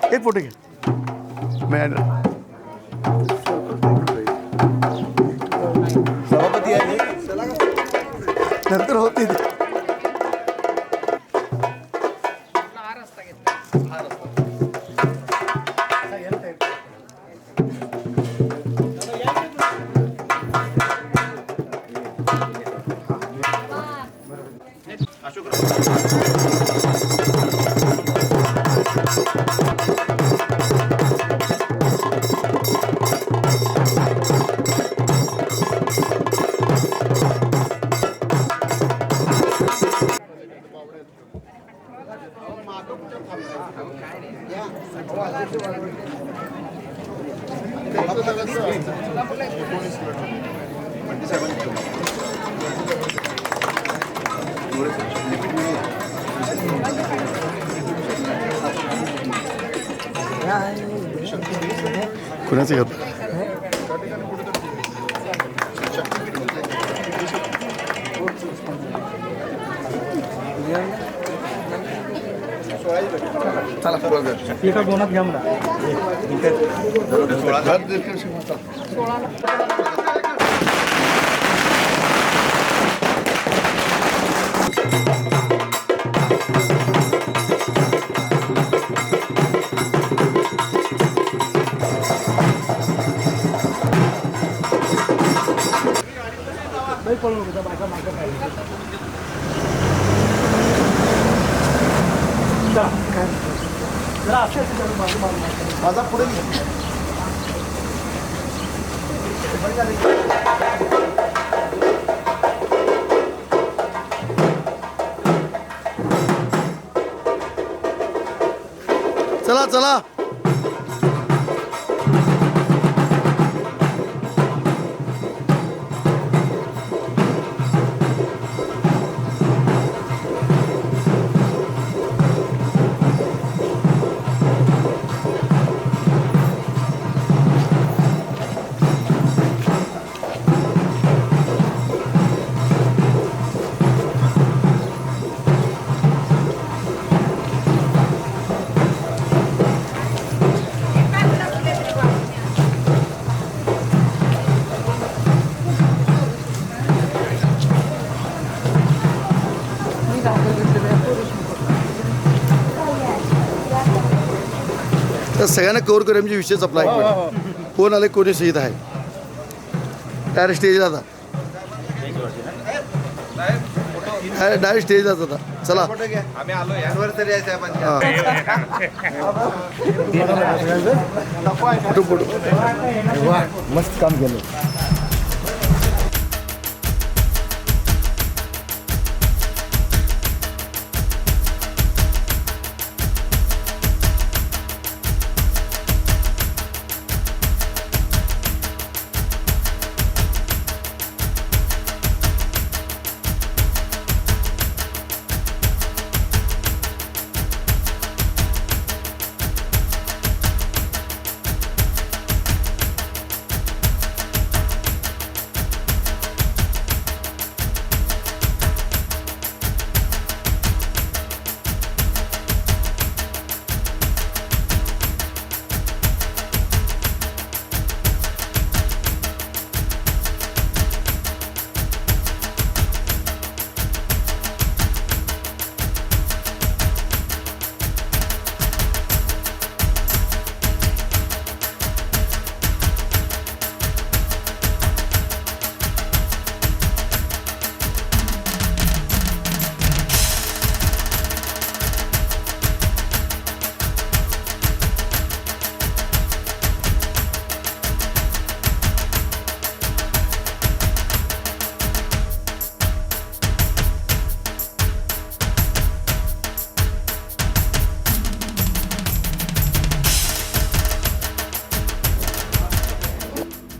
एक फोटो घे सभापती आहे नंतर होते कुणाचं घेत चला एका दोनात घ्या मला माझा पुढे चला चला तर सगळ्यांना कव्हर करूया म्हणजे विषय आपला कोण आले कोणी शहीद आहे डायरेक्ट स्टेजला आता डायरेक्ट स्टेजला आता चला आम्ही आलो अॅनिव्हर्सरी आहे साहेबांची मस्त काम केलं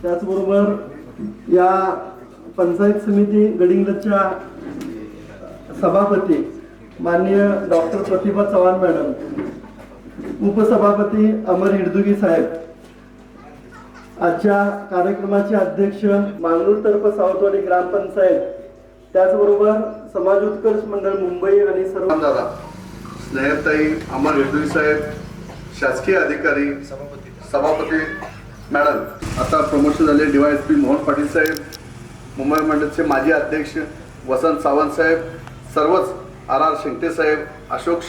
त्याचबरोबर या पंचायत समिती गडिंग्लजच्या सभापती माननीय डॉक्टर प्रतिभा चव्हाण मॅडम, उपसभापती अमर हिडदुगी साहेब, आजच्या कार्यक्रमाचे अध्यक्ष मांगरूळ तर्फ सावतवाडी ग्रामपंचायत, त्याचबरोबर समाज उत्कर्ष मंडळ मुंबई आणि सर्व दादा, स्नेहताई, अमर हिडदुगी साहेब, शासकीय अधिकारी, सभापती मॅडम, आता प्रमोशन झाले DYSP मोहन पाटील साहेब, मुंबई मंडळचे माजी अध्यक्ष वसंत सावंत साहेब, सर्वच RR शिंगटे साहेब, अशोक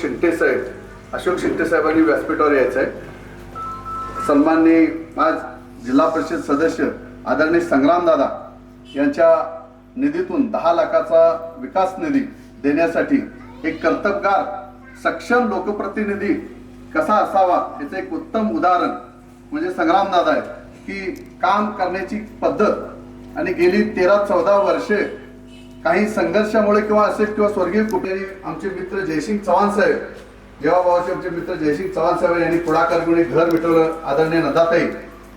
शिंगटे साहेबांनी व्यासपीठावर यायचं आहे. सन्माननीय आज जिल्हा परिषद सदस्य आदरणीय संग्राम दादा यांच्या निधीतून 10 लाखाचा विकास निधी देण्यासाठी एक कर्तबगार सक्षम लोकप्रतिनिधी कसा असावा याचं एक उत्तम उदाहरण म्हणजे संग्राम दादा आहे की काम करण्याची पद्धत. आणि गेली 13-14 वर्षे काही संघर्षामुळे किंवा असेल किंवा स्वर्गीय कुठेही आमचे मित्र जयसिंग चव्हाण साहेब, जेव्हाभावाचे आमचे मित्र जयसिंग चव्हाण साहेब यांनी पुढाकार घेऊन घर मिटवलं, आदरणीय नदाताई,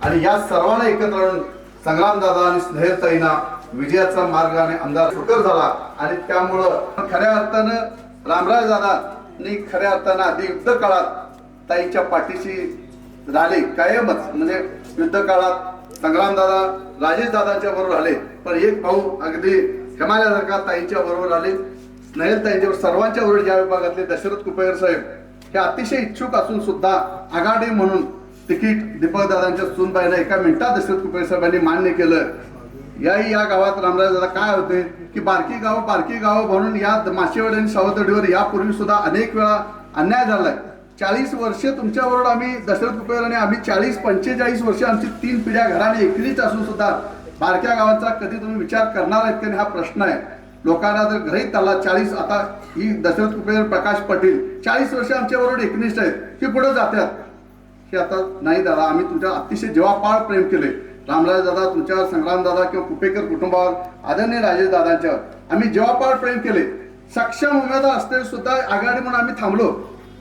आणि या सर्वांना एकत्र आणून संग्राम दादा आणि स्नेहताईंना विजयाचा मार्ग आणि आमदार सुकर झाला. आणि त्यामुळं खऱ्या अर्थानं रामराज दादांनी खऱ्या अर्थानं आधी युद्ध काळात ताईच्या पाठीशी राहिले कायमच. म्हणजे युद्ध काळात संग्राम दादा राजेश दादांच्या बरोबर आले, पण एक भाऊ अगदी हिमालयासारखा ताईंच्या बरोबर आले, स्नेहताईंच्या सर्वांच्या बरोबर. ज्या विभागातले दशरथ कुपेकर साहेब हे अतिशय इच्छुक असून सुद्धा आघाडी म्हणून तिकीट दीपक दादांच्या सूनबाईला एका मिनिटात दशरथ कुपेकर साहेबांनी मान्य केलं. या गावात रामराज दादा काय होते की बारकी गावं म्हणून या माशेवाडी आणि सावतवाडीवर यापूर्वी सुद्धा अनेक वेळा अन्याय झालाय. 40 वर्षे तुमच्याबरोबर आम्ही दशरथ कुपेकर आणि आम्ही 40-45 वर्षे आमची 3 पिढ्या घराने एकरीच असून सुद्धा बारक्या गावांचा कधी तुम्ही विचार करणार आहेत का हा प्रश्न आहे. लोकांना जर गृहीत आला 40, आता ही दशरथ कुपेकर, प्रकाश पाटील 40 वर्ष आमच्याबरोबर एकनिष्ठ आहेत की पुढे जातात, हे आता नाही. दादा आम्ही तुमच्या अतिशय जीवापाड प्रेम केले. रामराज दादा तुमच्यावर, संग्राम दादा किंवा कुपेकर कुटुंबावर, आदरणीय राजेश दादांच्यावर आम्ही जीवापाड प्रेम केले. सक्षम उमेदवार असते सुद्धा आघाडी म्हणून आम्ही थांबलो,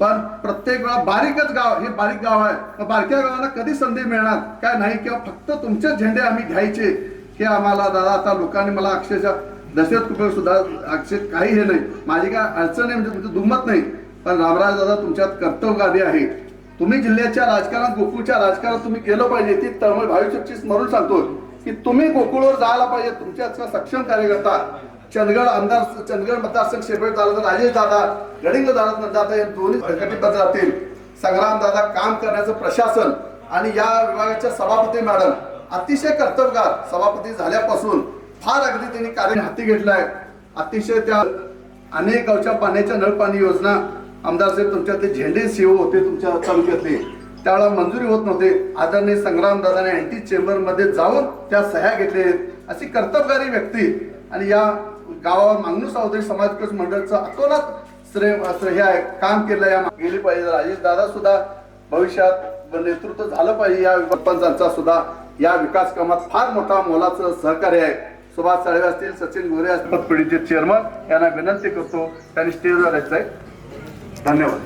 पण प्रत्येक वेळा बारीकच गाव, हे बारीक गाव आहे, बारक्या गावाला कधी संधी मिळणार काय नाही, किंवा फक्त तुमचे झेंडे आम्ही घ्यायचे हे आम्हाला. दादा आता लोकांनी मला अक्षरशः दशरथ कुपेकर सुद्धा अक्षर काही हे नाही, माझी काय अडचण आहे म्हणजे तुमचं दुमत नाही, पण रामराज दादा तुमच्यात कर्तव्यगादी आहे. तुम्ही जिल्ह्याच्या राजकारणात, गोकुळच्या राजकारणात तुम्ही गेलो पाहिजे. ती तळमळ भविष्याची स्मरून सांगतो की तुम्ही गोकुळवर जायला पाहिजे. तुमच्या सक्षम कार्यकर्ता चंदगड आमदार, चंदगड मतदारसंघ सेपरेट झाला तर राजेश दादा, गडिंग्लज दादा जाता हे दोन्ही कटिबद्ध राहतील. संग्राम दादा काम करण्याचं प्रशासन आणि या विभागाच्या सभापती मॅडम अतिशय कर्तबगार, सभापती झाल्यापासून फार अगदी त्यांनी कार्य हाती घेतलंय. अतिशय त्या अनेक गावच्या पाण्याच्या नळपाणी योजना आमदार साहेब तुमच्या ते झेंडे सीओ होते तुमच्या तालुक्यातले, त्यावेळेला मंजुरी होत नव्हते. आदरणीय संग्राम दादाने अँटी चेंबर मध्ये जाऊन त्या सह्या घेतल्या. अशी कर्तबगारी व्यक्ती आणि या गावावर मांगरूळ सावतवाडी समाज विकास मंडळाचं अतोनात श्रेय आहे, काम केलं या गेली पाहिजे. राजेश दादा सुद्धा भविष्यात नेतृत्व झालं पाहिजे. या सरपंचांचा सुद्धा या विकास कामात फार मोठा मोलाचं सहकार्य आहे. सुभाष साळवे असतील, सचिन गोरे असतील, पिढीचे चेअरमन यांना विनंती करतो त्यांनी स्टेजवर यायचं आहे. धन्यवाद.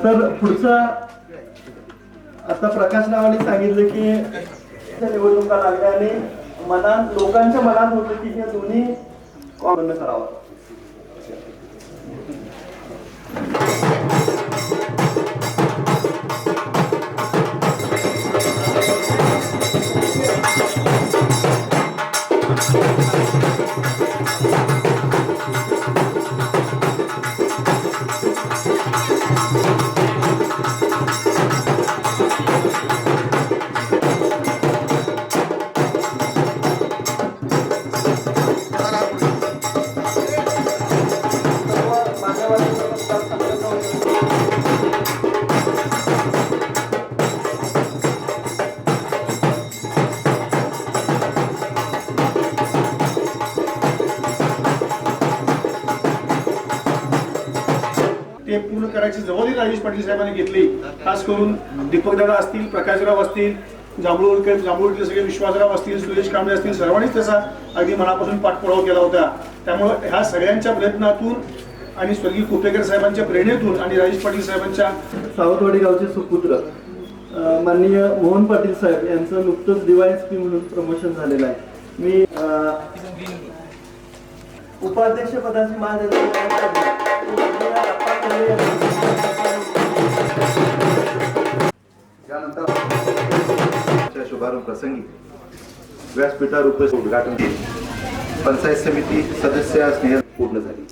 तर पुढचा आता प्रकाश रावांनी सांगितलं की निवडणुका लागल्या आणि लोकांच्या मनात होतं की हे दोन्ही बंद करावं. ते पूर्ण करायची जबाबदारी राजेश पाटील साहेबांनी घेतली. खास करून दीपकदादा असतील, प्रकाशराव असतील, जांभूळकर सगळे विश्वासराव असतील, सुरेश कांबळे असतील, सर्वांनीच त्याचा अगदी मनापासून पाठपुरावा केला होता. त्यामुळे ह्या सगळ्यांच्या प्रयत्नातून आणि स्वर्गीय कुपेकर साहेबांच्या प्रेरणेतून आणि राजेश पाटील साहेबांच्या सावतवाडी गावचे सुपुत्र माननीय मोहन पाटील साहेब यांचं नुकतंच DYSP म्हणून प्रमोशन झालेलं आहे. मी उपाध्यक्ष पदाची त्यानंतर शुभारंभ प्रसंगी व्यासपीठावर उपस्थित उद्घाटन केले. पंचायत समिती सदस्य स्नेह पूर्ण झाली.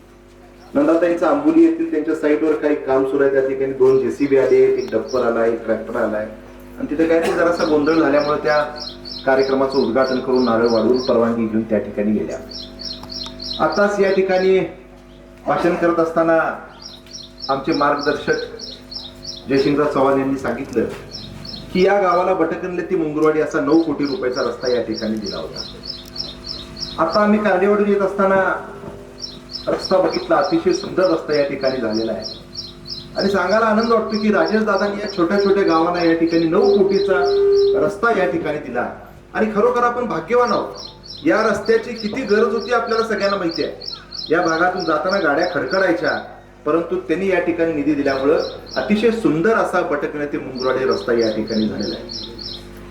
नंदाताईंचा आंबोली येथील त्यांच्या साईटवर काही काम सुरू आहे. त्या ठिकाणी 2 JCB आले, एक डंपर आलाय, एक ट्रॅक्टर आलाय आणि तिथे काय ते जरासा गोंधळ झाल्यामुळे त्या कार्यक्रमाचं उद्घाटन करून नारळ वाढवून परवानगी घेऊन त्या ठिकाणी गेल्या. आताच या ठिकाणी भाषण करत असताना आमचे मार्गदर्शक जयसिंगराव चव्हाण यांनी सांगितलं की या गावाला बटकनले ती मुंगरवाडी असा 9 कोटी रुपयाचा रस्ता या ठिकाणी दिला होता. आता आम्ही कांदेवाडीत येत असताना रस्ता बघितला, अतिशय सुंदर रस्ता या ठिकाणी झालेला आहे आणि सांगायला आनंद वाटतो की राजेश दादांनी या छोट्या छोट्या गावांना या ठिकाणी 9 कोटीचा रस्ता या ठिकाणी दिला आणि खरोखर आपण भाग्यवान आहोत. या रस्त्याची किती गरज होती आपल्याला सगळ्यांना माहिती आहे. या भागातून जाताना गाड्या खडखडायच्या, परंतु त्यांनी या ठिकाणी निधी दिल्यामुळं अतिशय सुंदर असा बटकणे ते मुंगरवाडी रस्ता या ठिकाणी झालेला आहे.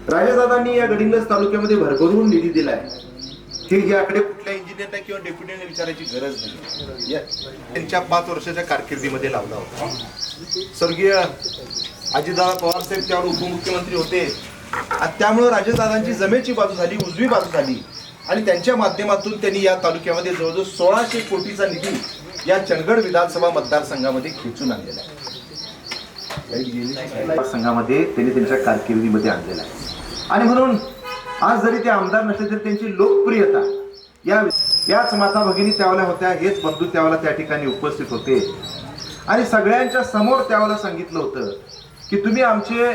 राजेशदादांनी या गडिंग्लज तालुक्यामध्ये भरभरून निधी दिलाय. हे याकडे कुठल्या इंजिनियरने किंवा डेप्युटीने विचारायची गरज नाही. त्यांच्या 5 वर्षाच्या कारकिर्दीमध्ये लावला होता. स्वर्गीय अजितदादा पवार साहेब त्यावर उपमुख्यमंत्री होते आणि त्यामुळे राजेशदादांची जमेची बाजू झाली, उजवी बाजू झाली आणि त्यांच्या माध्यमातून त्यांनी या तालुक्यामध्ये जवळजवळ 1600 कोटीचा निधी या चंदगड विधानसभा मतदारसंघामध्ये खेचून आणलेला आहे. संघामध्ये त्यांनी त्यांच्या कारकिर्दीमध्ये आणलेला आहे आणि म्हणून आज जरी ते आमदार नसले तरी त्यांची लोकप्रियता याच माता भगिनी त्यावेळेला होत्या, हेच बंधू त्यावेळेला त्या ठिकाणी उपस्थित होते आणि सगळ्यांच्या समोर त्यावेळेला सांगितलं होतं की तुम्ही आमचे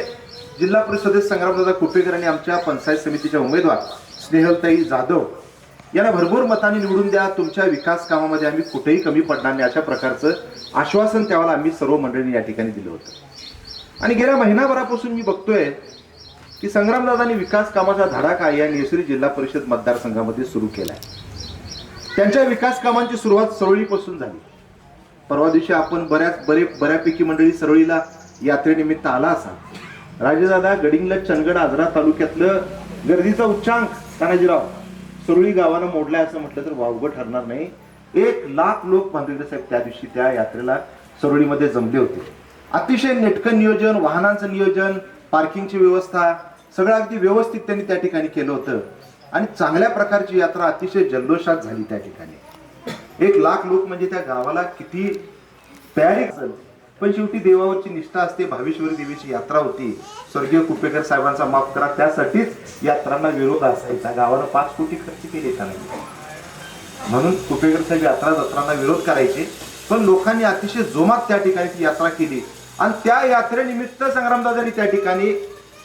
जिल्हा परिषदेत संग्रामदादा कुपेकर आणि आमच्या पंचायत समितीच्या उमेदवार स्नेहलताई जाधव यांना भरपूर मतांनी निवडून द्या. तुमच्या विकास कामामध्ये आम्ही कुठेही कमी पडणार नाही, अशा प्रकारचं आश्वासन त्यावेळेला आम्ही सर्व मंडळींनी या ठिकाणी दिलं होतं. आणि गेल्या महिनाभरापासून मी बघतोय की संग्रामदादांनी विकास कामाचा धडाका या नेसरी जिल्हा परिषद मतदारसंघामध्ये सुरू केलाय. त्यांच्या विकास कामांची सुरुवात सरोळीपासून झाली. परवा दिवशी आपण बऱ्यापैकी मंडळी सरोळीला यात्रेनिमित्त आला असाल. राजेदादा गडिंग्लज चंदगड आजरा तालुक्यातलं गर्दीचा उच्चांक तानाजीराव सरोळी गावानं मोडलाय असं म्हटलं तर वावगं ठरणार नाही. 1 लाख लोक बांधवगडे साहेब त्या दिवशी त्या यात्रेला सरोळीमध्ये जमले होते. अतिशय नेटकं नियोजन, वाहनांचं नियोजन, पार्किंगची व्यवस्था सगळं अगदी व्यवस्थित त्यांनी त्या ठिकाणी केलं होतं आणि चांगल्या प्रकारची यात्रा अतिशय जल्लोषात झाली त्या ठिकाणी. 1 लाख लोक म्हणजे त्या गावाला किती तयारी असेल. पण शेवटी देवावरची निष्ठा असते. भावेश्वरी देवीची यात्रा होती. स्वर्गीय कुपेकर साहेबांचा माफ करा, त्यासाठीच यात्रांना विरोध असायचा. गावाला 5 कोटी खर्च केले का नाही म्हणून कुपेकर साहेब जत्रांना विरोध करायचे. पण लोकांनी अतिशय जोमात त्या ठिकाणी ती यात्रा केली आणि त्या यात्रेनिमित्त संग्रामदादांनी त्या ठिकाणी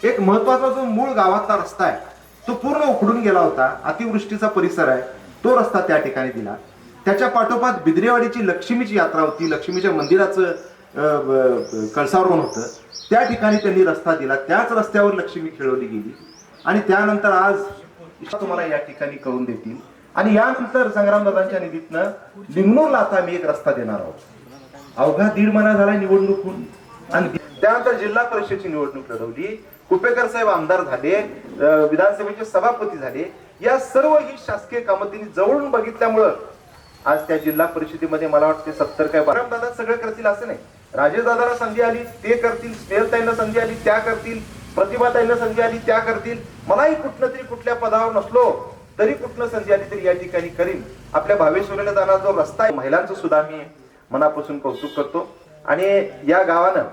एक महत्वाचा जो मूळ गावातला रस्ता आहे तो पूर्ण उखडून गेला होता. अतिवृष्टीचा परिसर आहे, तो रस्ता त्या ठिकाणी दिला. त्याच्या पाठोपाठ बिद्रेवाडीची लक्ष्मीची यात्रा होती. लक्ष्मीच्या मंदिराचं कळसारोहण होतं, त्या ठिकाणी त्यांनी रस्ता दिला. त्याच रस्त्यावर लक्ष्मी खेळवली गेली आणि त्यानंतर आज तुम्हाला या ठिकाणी करून देतील. आणि यानंतर संग्रामदादांच्या निधीतनं लिंगणूरला आता आम्ही एक रस्ता देणार आहोत. अवघा 1.5 महिना झाला निवडणूक होऊन आणि त्यानंतर जिल्हा परिषदेची निवडणूक लढवली. कुपेकर साहेब आमदार झाले, विधानसभेचे सभापती झाले. या सर्व ही शासकीय कामं त्यांनी जवळून बघितल्यामुळं आज त्या जिल्हा परिषदेमध्ये मला वाटते 70 काय 12 दादा सगळं करतील असं नाही. राजेशदादांना संधी आली ते करतील, स्नेहलताईंना संधी आली त्या करतील, प्रतिभाताईंना संधी आली त्या करतील. मलाही कुठलं तरी कुठल्या पदावर नसलो तरी कुठलं संधी आली तरी या ठिकाणी करीन. आपल्या भावेश्वरीला जाणारा जो रस्ता आहे महिलांचं सुद्धा मी मनापासून कौतुक करतो. आणि या गावानं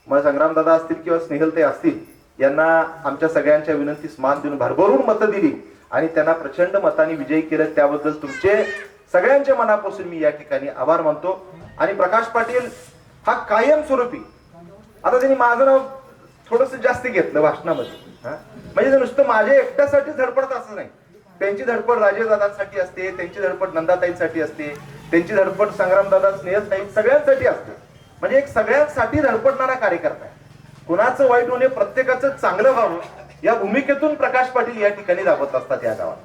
मग संग्रामदादा असतील किंवा स्नेहलताई असतील यांना आमच्या सगळ्यांच्या विनंतीस मान देऊन भरभरून मतं दिली आणि त्यांना प्रचंड मतांनी विजयी केलं. त्याबद्दल तुमचे सगळ्यांच्या मनापासून मी या ठिकाणी आभार मानतो. आणि प्रकाश पाटील हा कायमस्वरूपी आता त्यांनी माझं नाव थोडस जास्त घेतलं भाषणामध्ये, म्हणजे नुसतं माझ्या एकट्यासाठीच धडपडत असं नाही. त्यांची धडपड राजेशदादांसाठी असते, त्यांची धडपड नंदाताईंसाठी असते, त्यांची धडपड संग्रामदादा स्नेहलताई सगळ्यांसाठी असते. म्हणजे एक सगळ्यांसाठी धडपडणारा कार्यकर्ता आहे. कुणाचं वाईट होणे, प्रत्येकाचं चांगलं व्हावं या भूमिकेतून प्रकाश पाटील या ठिकाणी राबत असतात या गावात.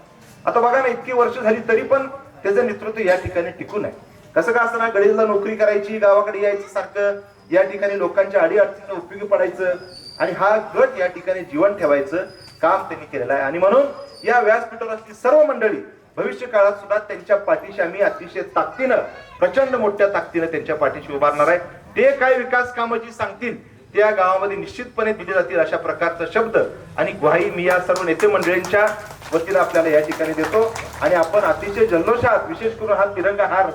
आता बघा ना, इतकी वर्ष झाली तरी पण त्याचं नेतृत्व या ठिकाणी टिकून आहे. कसं का असताना गडीला नोकरी करायची, गावाकडे यायचं सारखं, या ठिकाणी लोकांच्या अडीअडचणीला उपयोगी पडायचं आणि हा गट या ठिकाणी जीवन ठेवायचं काम त्यांनी केलेलं आहे. आणि म्हणून या व्यासपीठावर असलेली सर्व मंडळी भविष्य काळात सुद्धा त्यांच्या पाठीशी आम्ही अतिशय ताकदीनं, प्रचंड मोठ्या ताकदीनं त्यांच्या पाठीशी उभारणार आहे. ते काय विकास कामं जी सांगतील त्या गावामध्ये निश्चितपणे दिली जातील अशा प्रकारचा शब्द आणि ग्वाही मी या सर्व नेते मंडळींच्या वतीनं आपल्याला या ठिकाणी देतो. आणि आपण अतिशय जल्लोषात, विशेष करून हा तिरंगा हार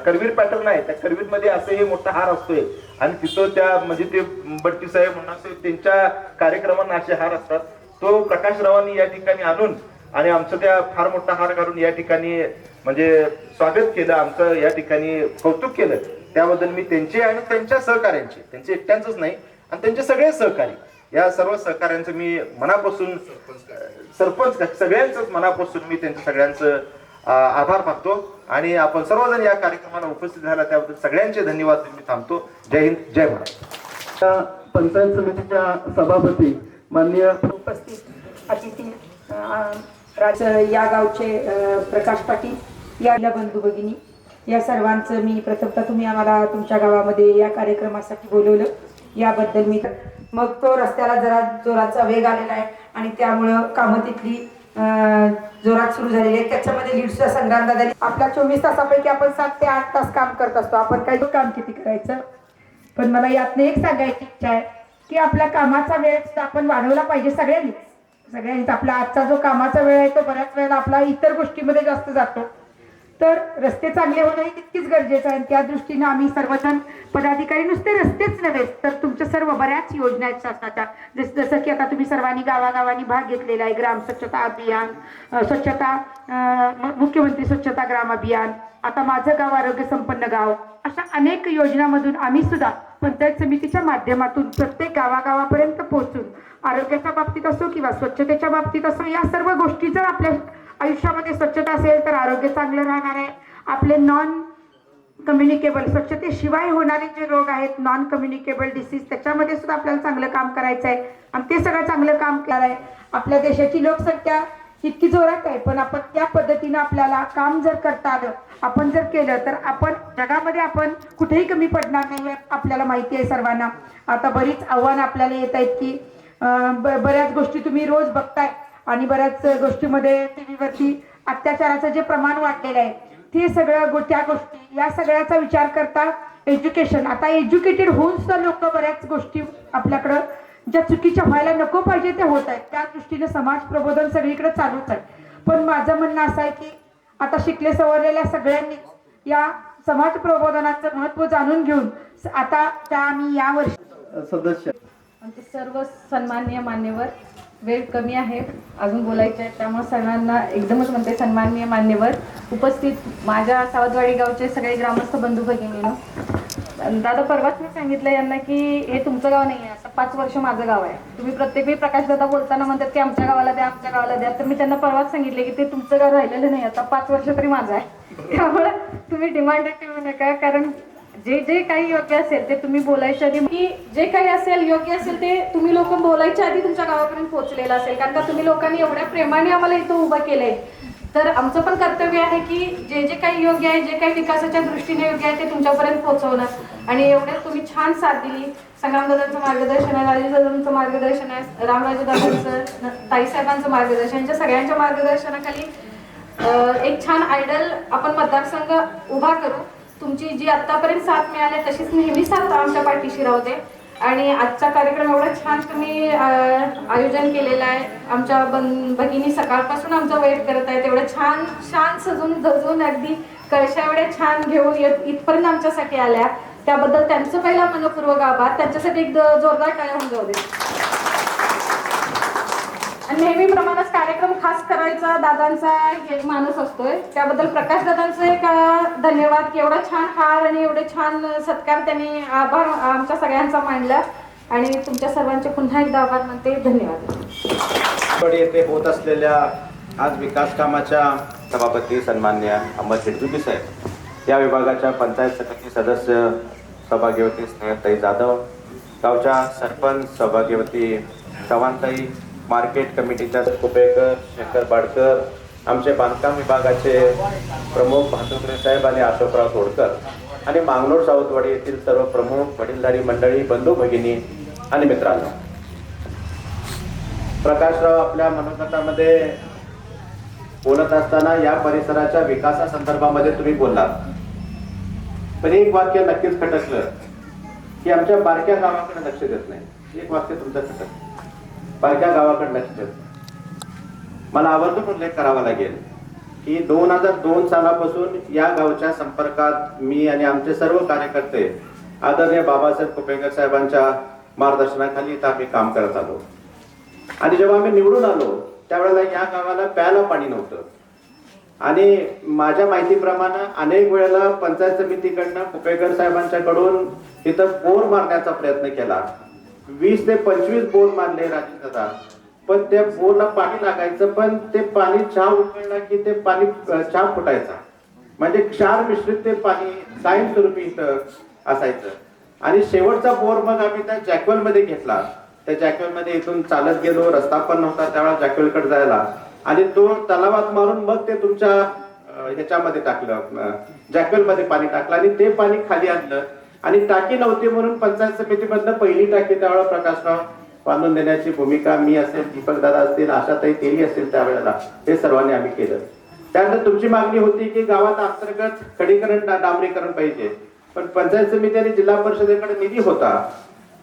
करवीर पॅटर्न आहे, त्या करवीर मध्ये असे हे मोठा हार असतोय आणि तिथं त्या म्हणजे ते बट्टी साहेब म्हणून त्यांच्या कार्यक्रमांना असे हार असतात. तो प्रकाशरावांनी या ठिकाणी आणून आणि आमचं त्या फार मोठा हार घालून या ठिकाणी म्हणजे स्वागत केलं, आमचं या ठिकाणी कौतुक केलं. त्याबद्दल मी त्यांचे आणि त्यांच्या सहकार्यांचे, त्यांचे एकट्यांचंच नाही आणि त्यांचे सगळे सहकारी, या सर्व सहकार्यांचं मी मनापासून, सरपंच सगळ्यांचंच मनापासून मी त्यांचं सगळ्यांचं आभार मानतो. आणि आपण सर्वजण या कार्यक्रमाला उपस्थित झाला त्याबद्दल सगळ्यांचे धन्यवाद. मी थांबतो. जय हिंद, जय महाराष्ट्र. पंचायत समितीच्या सभापती माननीय उपस्थित अतिथी या गावचे प्रकाश पाटील, या बंधू भगिनी, या सर्वांचं मी प्रथमतः तुम्ही आम्हाला तुमच्या गावामध्ये या कार्यक्रमासाठी बोलवलं याबद्दल मी, मग तो रस्त्याला जरा जोराचा वेग आलेला आहे आणि त्यामुळं कामं तिथली जोरात सुरू झालेली आहे. त्याच्यामध्ये लीडचा संग्राम दादा, आपल्या 24 तासापैकी आपण 7 ते 8 तास काम करत असतो. आपण काही काम किती करायचं, पण मला यातनं एक सांगायची इच्छा आहे की आपल्या कामाचा वेळ सुद्धा आपण वाढवला पाहिजे. सगळ्यांनीच आपला आजचा जो कामाचा वेळ आहे तो बऱ्याच वेळेला आपला इतर गोष्टीमध्ये जास्त जातो. तर रस्ते चांगले होणंही तितकीच गरजेचं आहे. त्या दृष्टीनं आम्ही सर्वजण पदाधिकारी, नुसते रस्तेच नव्हे तर तुमच्या सर्व बऱ्याच योजना आहेत शासनाच्या, जसं की आता तुम्ही सर्वांनी गावागावांनी भाग घेतलेला आहे. ग्राम स्वच्छता अभियान, मुख्यमंत्री स्वच्छता ग्राम अभियान, आता माझं गाव आरोग्य संपन्न गाव, अशा अनेक योजनांमधून आम्ही सुद्धा पंचायत समितीच्या माध्यमातून प्रत्येक गावागावापर्यंत पोहोचून आरोग्याच्या बाबतीत असो किंवा स्वच्छतेच्या बाबतीत असो, या सर्व गोष्टी जर आपल्या आयुष्यामध्ये स्वच्छता असेल तर आरोग्य चांगलं राहणार आहे. आपले नॉन कम्युनिकेबल, स्वच्छतेशिवाय होणारे जे रोग आहेत, नॉन कम्युनिकेबल डिसीज, त्याच्यामध्ये सुद्धा आपल्याला चांगलं काम करायचं आहे आणि ते सगळं चांगलं काम केलं आहे. आपल्या देशाची लोकसंख्या इतकी जोरात आहे, पण आपण त्या पद्धतीनं आपल्याला काम जर करता आलं, आपण जर केलं तर आपण जगामध्ये आपण कुठेही कमी पडणार नाही. आपल्याला माहिती आहे सर्वांना. आता बरीच आव्हानं आपल्याला येत आहेत की बऱ्याच गोष्टी तुम्ही रोज बघताय आणि बऱ्याच गोष्टीमध्ये टीव्हीवरती अत्याचाराचं जे प्रमाण वाढलेलं आहे, ते सगळं त्या गोष्टी, या सगळ्याचा विचार करता एज्युकेशन, आता एज्युकेटेड होऊन सुद्धा लोक बऱ्याच गोष्टी आपल्याकडं ज्या चुकीच्या व्हायला नको पाहिजे ते होत आहेत. त्या दृष्टीने समाज प्रबोधन सगळीकडे चालूच आहे. पण माझं म्हणणं असं आहे की आता शिकले सवरलेल्या सगळ्यांनी या समाज प्रबोधनाचं महत्त्व जाणून घेऊन आता त्या आम्ही यावर्षी सदस्य सर्व सन्माननीय मान्यवर, वेळ कमी आहे अजून बोलायचे आहे त्यामुळे सर्वांना एकदमच म्हणते सन्माननीय मान्यवर, उपस्थित माझ्या सावधवाडी गावचे सगळे ग्रामस्थ बंधू भगिनींनो. दादा परवाच मी सांगितलं यांना की हे तुमचं गाव नाही आहे, असं 5 वर्ष माझं गाव आहे. तुम्ही प्रत्येक वेळी प्रकाश दादा बोलताना म्हणतात की आमच्या गावाला द्या, आमच्या गावाला द्या, तर मी त्यांना परवाच सांगितले की ते तुमचं गाव राहिलेलं नाही, आता 5 वर्ष तरी माझं आहे. त्यामुळे तुम्ही डिमांड ठेवू नका, कारण जे जे काही योग्य असेल ते तुम्ही बोलायच्या आधी, की जे काही असेल योग्य असेल ते तुम्ही लोक बोलायच्या आधी तुमच्या गावापर्यंत पोहोचलेलं असेल. कारण का तुम्ही लोकांनी एवढ्या प्रेमाने आम्हाला इथं उभं केलंय, तर आमचं पण कर्तव्य आहे की जे जे काही योग्य आहे, जे काही विकासाच्या दृष्टीने योग्य आहे ते तुमच्यापर्यंत पोहोचवणं. आणि एवढ्यात तुम्ही छान साथ दिली. संग्रामदादांचं मार्गदर्शन आहे, राजेशदादांचं मार्गदर्शन आहे, रामराजेदादांचं, ताईसाहेबांचं मार्गदर्शन, यांच्या सगळ्यांच्या मार्गदर्शनाखाली एक छान आयडल आपण मतदारसंघ उभा करू. तुमची जी आतापर्यंत साथ मिळाली तशीच नेहमी साथ आमच्या पाठीशी राहू दे. आणि आजचा कार्यक्रम एवढा छान तुम्ही आयोजन केलेलं आहे. आमच्या भगिनी सकाळपासून आमचा वेट करत आहेत, एवढं छान छान सजून धजून अगदी कळशा एवढ्या छान घेऊन इथपर्यंत आमच्यासाठी आल्या, त्याबद्दल त्यांचं पहिला मनपूर्वक आभार. त्यांच्यासाठी एक जोरदार टाळ्या होऊन जाऊ दे. आणि नेहमीप्रमाणेच कार्यक्रम खास करायचा दादांचा एक माणूस असतोय, त्याबद्दल प्रकाश दादांचं एक धन्यवाद की एवढा छान हार आणि एवढे छान सत्कार त्यांनी आभार आमच्या सगळ्यांचा मांडला. आणि तुमच्या सर्वांचे पुन्हा एकदा आभार मानते. धन्यवाद. येथे होत असलेल्या आज विकास कामाच्या सभापती सन्माननीय अमर शेटजुकी साहेब, या विभागाच्या पंचायत समिती सदस्य सभागृहवती स्नेहताई जाधव, गावच्या सरपंच सभागृहवती चव्हाणताई, मार्केट कमिटीच्या कुपेकर, शंकर बाडकर, आमचे बांधकाम विभागाचे प्रमुख भातुकरे साहेब आणि अशोकराव तोडकर आणि मांगनोर सावंतवाडी येथील सर्व प्रमुख वडीलधारी मंडळी, बंधू भगिनी आणि मित्रांनो, प्रकाशराव आपल्या मनोगतामध्ये बोलत असताना या परिसराच्या विकासासंदर्भामध्ये तुम्ही बोललात, पण एक वाक्य नक्कीच खटकलं की आमच्या बारक्या गावाकडे लक्ष देत नाही. एक वाक्य तुमचं खटकलं, बारक्या गावाकडे लक्ष देत नाही. मला आवर्जून उल्लेख करावा लागेल की 2002 सालापासून या गावच्या संपर्कात मी आणि आमचे सर्व कार्यकर्ते आदरणीय बाबासाहेब कुपेकर साहेबांच्या मार्गदर्शनाखाली इथं आम्ही काम करत आलो. आणि जेव्हा आम्ही निवडून आलो त्यावेळेला या गावाला प्यायला पाणी नव्हतं. आणि माझ्या माहितीप्रमाणे अनेक वेळेला पंचायत समितीकडनं कुपेकर साहेबांच्याकडून इथं बोर मारण्याचा प्रयत्न केला. 20 ते 25 बोर मारले राजेंद्रदा, पण त्या बोरला पाणी लागायचं, पण ते पाणी चहा उकळलं की ते पाणी चहा फुटायचा. म्हणजे क्षार मिश्रित ते पाणी कायमस्वरूपी इथं असायचं. आणि शेवटचा बोर मग आम्ही त्या जॅकवेल मध्ये घेतला. त्या जॅकवेल मध्ये इथून चालत गेलो, रस्ता पण नव्हता त्यावेळेला जॅकवेलकडे जायला, आणि तो तलावात मारून मग ते तुमच्या ह्याच्यामध्ये टाकलं, जॅकवेल मध्ये पाणी टाकलं आणि ते पाणी खाली आणलं. आणि टाकी नव्हती म्हणून पंचायत समितीमधनं पहिली टाकी त्यावेळेला प्रकाशराव बांधून देण्याची भूमिका मी असेल, दीपक दादा असतील, आशाताई तेली असतील, त्यावेळेला हे सर्वांनी आम्ही केलं. त्यानंतर तुमची मागणी होती की गावात अंतर्गत खडीकरण, डांबरीकरण पाहिजे, पण पंचायत समिती आणि जिल्हा परिषदेकडे निधी होता,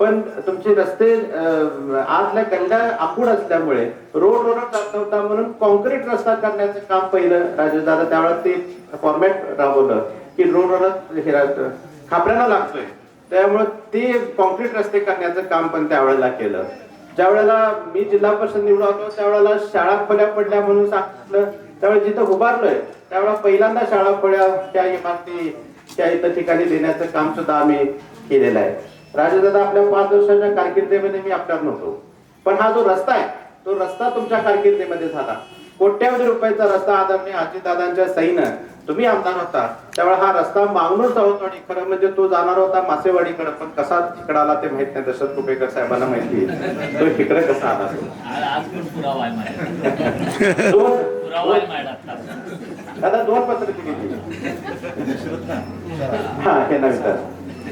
पण तुमचे रस्ते आतल्या गल्ल्या आखूड असल्यामुळे रोड जात नव्हता, म्हणून कॉन्क्रीट रस्ता करण्याचं काम पहिलं राजेशदादा त्यावेळेला ते फॉर्मॅट राबवलं की रोड खापऱ्याला लागतोय, त्यामुळे ते कॉन्क्रीट रस्ते करण्याचं काम पण त्यावेळेला केलं. ज्या वेळेला मी जिल्हा परिषद निवडून आलो त्यावेळेला शाळा खोल्या पडल्या म्हणून सांगितलं, त्यावेळेला जिथं उभारलोय त्यावेळेला पहिल्यांदा शाळा खोल्या त्या इमारती त्या इतर ठिकाणी देण्याचं काम सुद्धा आम्ही केलेलं आहे. राजेदादा, आपल्या 5 वर्षाच्या कारकिर्दीमध्ये मी आपल्यावर नव्हतो, पण हा जो रस्ता आहे तो रस्ता तुमच्या कारकिर्दीमध्ये झाला. कोट्यावधी रुपयाचा रस्ता आदरणीय अजितदादांच्या सहीनं तुम्ही आमदार होता त्यावेळेला हा रस्ता मांगनूर सावंतवाडी, खरं म्हणजे तो जाणार होता मासेवाडीकडे, पण कसा तिकडे आला ते माहित नाही. दशरथ कुपेकर साहेबांना माहिती तो इकडे कसा आला. आता 2 पत्र दिली, हा हे नव्हतं,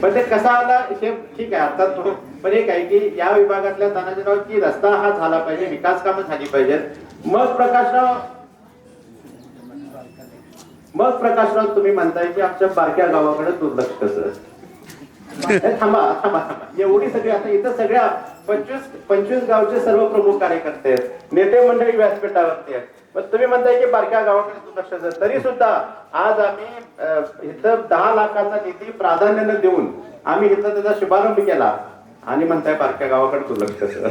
पण ते कसा आला हे ठीक आहे. आता तो पण एक आहे की या विभागातल्या तानाजीराव की रस्ता हा झाला पाहिजे, विकास कामं झाली पाहिजेत. मग प्रकाशराव तुम्ही म्हणताय की आमच्या बारक्या गावाकडे दुर्लक्ष कसं. थांबा, एवढी सगळी आता इथं सगळ्या 25 गावचे सर्व प्रमुख कार्यकर्ते आहेत, नेते मंडळी व्यासपीठावरती आहेत, पण तुम्ही म्हणताय की बारक्या गावाकडे दुर्लक्ष. तरी सुद्धा आज आम्ही इथं 10 लाखाचा निधी प्राधान्याने देऊन आम्ही इथं त्याचा शुभारंभ केला आणि म्हणताय बारक्या गावाकडे दुर्लक्ष कसं.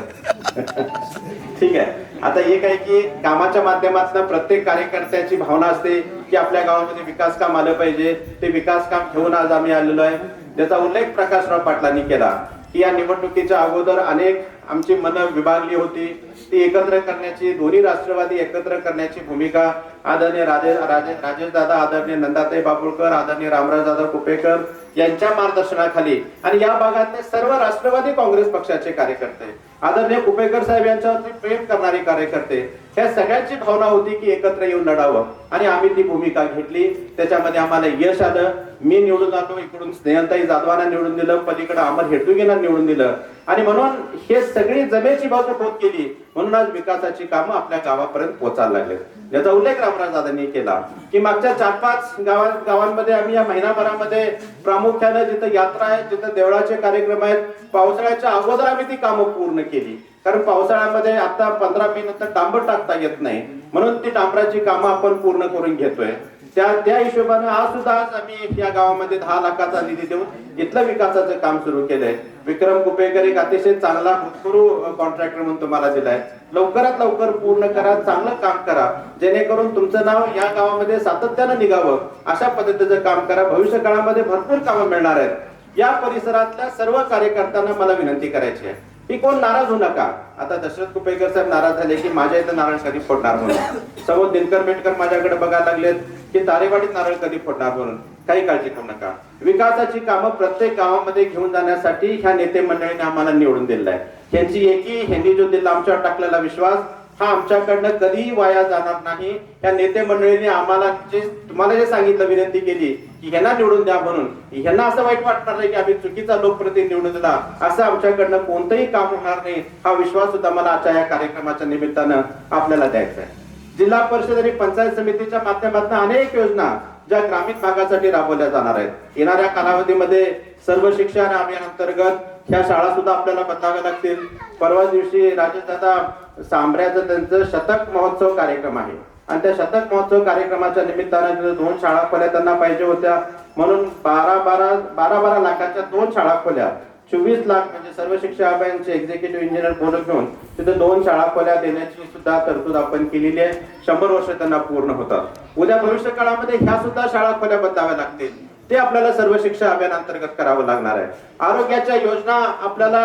ठीक आहे. आता एक आहे की कामाच्या माध्यमातून प्रत्येक कार्यकर्त्याची भावना असते की आपल्या गावामध्ये विकास काम आलं पाहिजे. ते विकास काम घेऊन आज आम्ही आलेलो आहे. ज्याचा उल्लेख प्रकाशराव पाटलांनी केला की या निवडणुकीच्या अगोदर अनेक आमची मनं विभागली होती, ती एकत्र करण्याची, दोन्ही राष्ट्रवादी एकत्र करण्याची भूमिका आदरणीय राजेश दादा, आदरणीय नंदाताई बाबुळकर, आदरणीय रामराज दादा कुपेकर यांच्या मार्गदर्शनाखाली आणि या भागातले सर्व राष्ट्रवादी काँग्रेस पक्षाचे कार्यकर्ते, आदरणीय कुपेकर साहेब यांच्यावरती प्रेम करणारे कार्यकर्ते, ह्या सगळ्यांची भावना होती की एकत्र येऊन लढावं आणि आम्ही ती भूमिका घेतली. त्याच्यामध्ये आम्हाला यश आलं. मी निवडून आलो, इकडून स्नेहलताई जाधवांना निवडून दिलं, पलीकडे अमर हेटुगेंना निवडून दिलं आणि म्हणून हे सगळी जमेची बाजू होत गेली. म्हणून आज विकासाची कामं आपल्या गावापर्यंत पोहोचायला लागले. याचा उल्लेख रामराज दादांनी केला की मागच्या 4-5 गावांमध्ये आम्ही या महिनाभरामध्ये प्रामुख्याने जिथं यात्रा आहेत, जिथं देवळाचे कार्यक्रम आहेत, पावसाळ्याच्या अगोदर आम्ही ती कामं पूर्ण केली. कारण पावसाळ्यामध्ये आता 15 मे नंतर डांबर टाकता येत नाही, म्हणून ती डांबराची कामं आपण पूर्ण करून घेतोय. त्या हिशोबाने आज सुद्धा आम्ही या गावामध्ये 10 लाखाचा निधी देऊन इथलं विकासाचं काम सुरू केलंय. विक्रम कुपेकर एक अतिशय चांगला भूतपूर्व कॉन्ट्रॅक्टर म्हणून तुम्हाला दिलाय. लवकरात लवकर पूर्ण करा, चांगलं काम करा, जेणेकरून तुमचं नाव या गावामध्ये सातत्यानं निघावं अशा पद्धतीचं काम करा. भविष्य काळामध्ये भरपूर कामं मिळणार आहेत. या परिसरातल्या सर्व कार्यकर्त्यांना मला विनंती करायची आहे की कोण नाराज होऊ नका. आता दशरथ कुपेकर साहेब नाराज झाले की माझ्या इथं नारळ कधी फोडणार म्हणून, समोर दिनकर मेटकर माझ्याकडे बघायला लागलेत की तारेवाडीत नारळ कधी फोडणार म्हणून. काही काळजी करू नका. विकासाची कामं प्रत्येक गावामध्ये घेऊन जाण्यासाठी ह्या नेते मंडळीने आम्हाला निवडून दिलेलं आहे. ह्यांची एकी, ह्यांनी जो दिला आमच्यावर टाकलेला विश्वास हा आमच्याकडनं कधीही वाया जाणार नाही. या नेते मंडळींनी आम्हाला तुम्हाला जे सांगितलं, विनंती केली की ह्यांना निवडून द्या म्हणून, ह्यांना असं वाईट वाटणार नाही की आम्ही चुकीचा लोकप्रतिनिधी निवडून दिला, असं आमच्याकडनं कोणतंही काम होणार नाही. हा विश्वास सुद्धा मला आजच्या या कार्यक्रमाच्या निमित्तानं आपल्याला द्यायचा आहे. जिल्हा परिषद आणि पंचायत समितीच्या माध्यमातून अनेक योजना ज्या ग्रामीण भागासाठी राबवल्या जाणार आहेत. येणाऱ्या कालावधीमध्ये सर्व शिक्षण अभियान अंतर्गत ह्या शाळा सुद्धा आपल्याला बदलाव्या लागतील. परवा दिवशी राजेशदादा सांभऱ्याचं त्यांचं शतक महोत्सव कार्यक्रम आहे आणि त्या शतक महोत्सव कार्यक्रमाच्या निमित्तानं 2 शाळा खोल्या त्यांना पाहिजे होत्या, म्हणून 12 लाखाच्या 2 शाळा खोल्या, 24 लाख म्हणजे सर्व शिक्षा अभियानचे एक्झिक्युटिव्ह इंजिनियर बोलून घेऊन तिथे 2 शाळा खोल्या देण्याची सुद्धा तरतूद आपण केलेली आहे. 100 वर्ष त्यांना पूर्ण होतात. उद्या भविष्य काळामध्ये ह्या सुद्धा शाळा खोल्या बदलाव्या लागतील. ते आपल्याला सर्व शिक्षा अभियान अंतर्गत करावं लागणार आहे. आरोग्याच्या योजना आपल्याला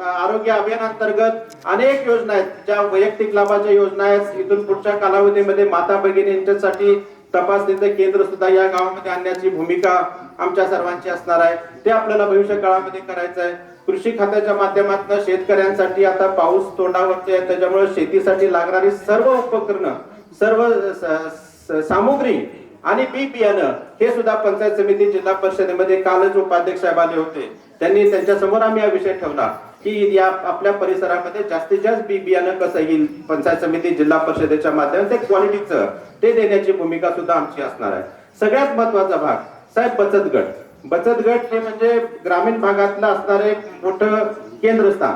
आरोग्य अभियान अंतर्गत अनेक योजना आहेत, ज्या वैयक्तिक लाभाच्या योजना आहेत. इथून पुढच्या कालावधीमध्ये माता भगिनींच्यासाठी तपासणीचं केंद्र सुद्धा या गावामध्ये आणण्याची भूमिका आमच्या सर्वांची असणार आहे. ते आपल्याला भविष्य काळामध्ये करायचं आहे. कृषी खात्याच्या माध्यमातून शेतकऱ्यांसाठी आता पाऊस तोंडावरती आहे, त्याच्यामुळे शेतीसाठी लागणारी सर्व उपकरणं, सर्व सामुग्री आणि बी बियाणं हे सुद्धा पंचायत समिती जिल्हा परिषदेमध्ये कालच उपाध्यक्ष साहेब आले होते. त्यांनी त्यांच्या समोर आम्ही हा विषय ठेवला की या आपल्या परिसरामध्ये जास्तीत जास्त बी बियाणं कसं येईल, पंचायत समिती जिल्हा परिषदेच्या माध्यमातून ते क्वालिटीचं ते देण्याची भूमिका सुद्धा आमची असणार आहे. सगळ्यात महत्वाचा भाग साहेब बचत गट. बचत गट हे म्हणजे ग्रामीण भागातलं असणारे मोठं केंद्रस्थान.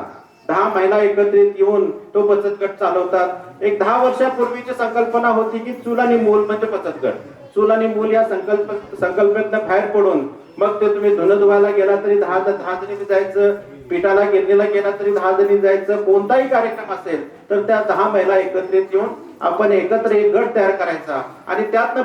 10 महिला एकत्रित येऊन तो बचत गट चालवतात. एक 10 वर्षापूर्वीची संकल्पना होती की चूल आणि मूल म्हणजे बचत गट. चूल आणि मूल या संकल्पनेतनं बाहेर पडून मग ते तुम्ही धुणं धुवायला गेला तरी 10 जणी जायचं, पिठाला गिरणीला गेला तरी 10 जणी जायचं. कोणताही कार्यक्रम असेल तर त्या 10 महिला एकत्रित येऊन आपण एकत्र एक गट तयार करायचा आणि त्यातनं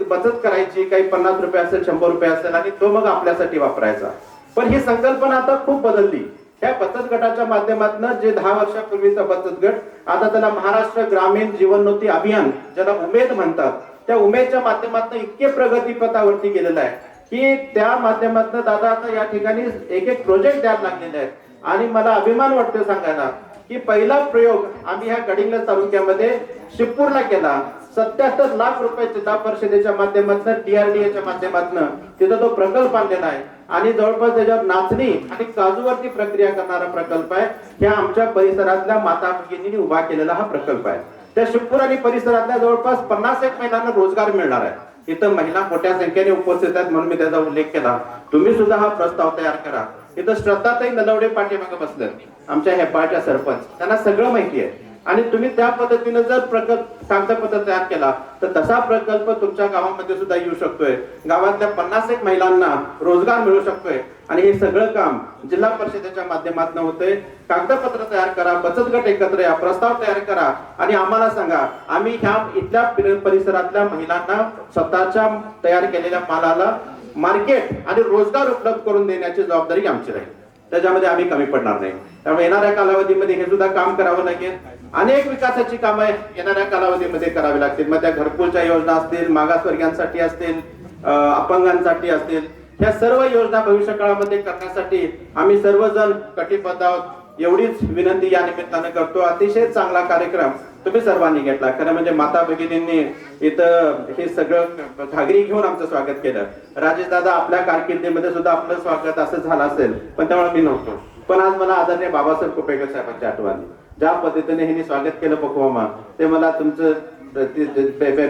बचत करायची. काही 50 रुपये असेल, 100 रुपये असेल आणि तो मग आपल्यासाठी वापरायचा. पण ही संकल्पना आता खूप बदलली. त्या बचत गटाच्या माध्यमातून जे 10 वर्षापूर्वीचा बचत गट आता त्याला महाराष्ट्र ग्रामीण जीवनोन्नती अभियान, ज्याला उमेद म्हणतात, त्या उमेदच्या माध्यमातून इतके प्रगतीपथावरती गेलेलं आहे की त्या माध्यमातून दादा आता या ठिकाणी एक प्रोजेक्ट द्यायला लागलेले आहेत. आणि मला अभिमान वाटतो सांगायला की पहिला प्रयोग आम्ही ह्या गडिंग्लज तालुक्यामध्ये शिवपूरला केला. 77 लाख रुपये जिल्हा परिषदेच्या माध्यमातून DRDAच्या माध्यमातून तिथं तो प्रकल्प आणलेला आहे आणि जवळपास त्याच्यावर नाचणी आणि काजूवरती प्रक्रिया करणारा प्रकल्प आहे. ह्या आमच्या परिसरातल्या माता भगिनींनी उभा केलेला हा प्रकल्प आहे. त्या शिवपूर आणि परिसरातल्या जवळपास 51 महिलांना रोजगार मिळणार आहे. इथं महिला मोठ्या संख्येने उपस्थित आहेत म्हणून मी त्याचा उल्लेख केला. तुम्ही सुद्धा हा प्रस्ताव तयार करा. इथं श्रद्धाताई नलवडे पाठीमागे बसलेत, आमच्या हेपाळच्या सरपंच, त्यांना सगळं माहिती आहे. आणि तुम्ही त्या पद्धतीने जर कागदपत्र तयार केला तर तसा प्रकल्प तुमच्या गावामध्ये सुद्धा येऊ शकतोय. गावातल्या 51 महिलांना रोजगार मिळू शकतोय आणि हे सगळं काम जिल्हा परिषदेच्या माध्यमातून होतंय. कागदपत्र तयार करा, बचत गट एकत्र या, प्रस्ताव तयार करा आणि आम्हाला सांगा. आम्ही ह्या इथल्या परिसरातल्या महिलांना स्वतःच्या तयार केलेल्या मालाला मार्केट आणि रोजगार उपलब्ध करून देण्याची जबाबदारी आमची राहील. त्याच्यामध्ये आम्ही कमी पडणार नाही. त्यामुळे येणाऱ्या कालावधीमध्ये हे सुद्धा काम करावं लागेल. अनेक विकासाची कामं येणाऱ्या कालावधीमध्ये करावी लागतील. मग त्या घरकुलच्या योजना असतील, मागासवर्गीयांसाठी असतील, अपंगांसाठी असतील, ह्या सर्व योजना भविष्य काळामध्ये करण्यासाठी आम्ही सर्वजण कटिबद्ध आहोत. एवढीच विनंती या निमित्तानं करतो. अतिशय चांगला कार्यक्रम तुम्ही सर्वांनी घेतला. खरं म्हणजे माता भगिनींनी इथं हे सगळं घागरी घेऊन आमचं स्वागत केलं. राजेश दादा आपल्या कारकिर्दीमध्ये सुद्धा आपलं स्वागत असं झालं असेल, पण त्यामुळे मी नव्हतो. पण आज मला आदरणीय बाबासाहेब कुपेकर साहेबांची आठवण आली. ज्या पद्धतीने ह्यांनी स्वागत केलं पकवामा, ते मला तुमचं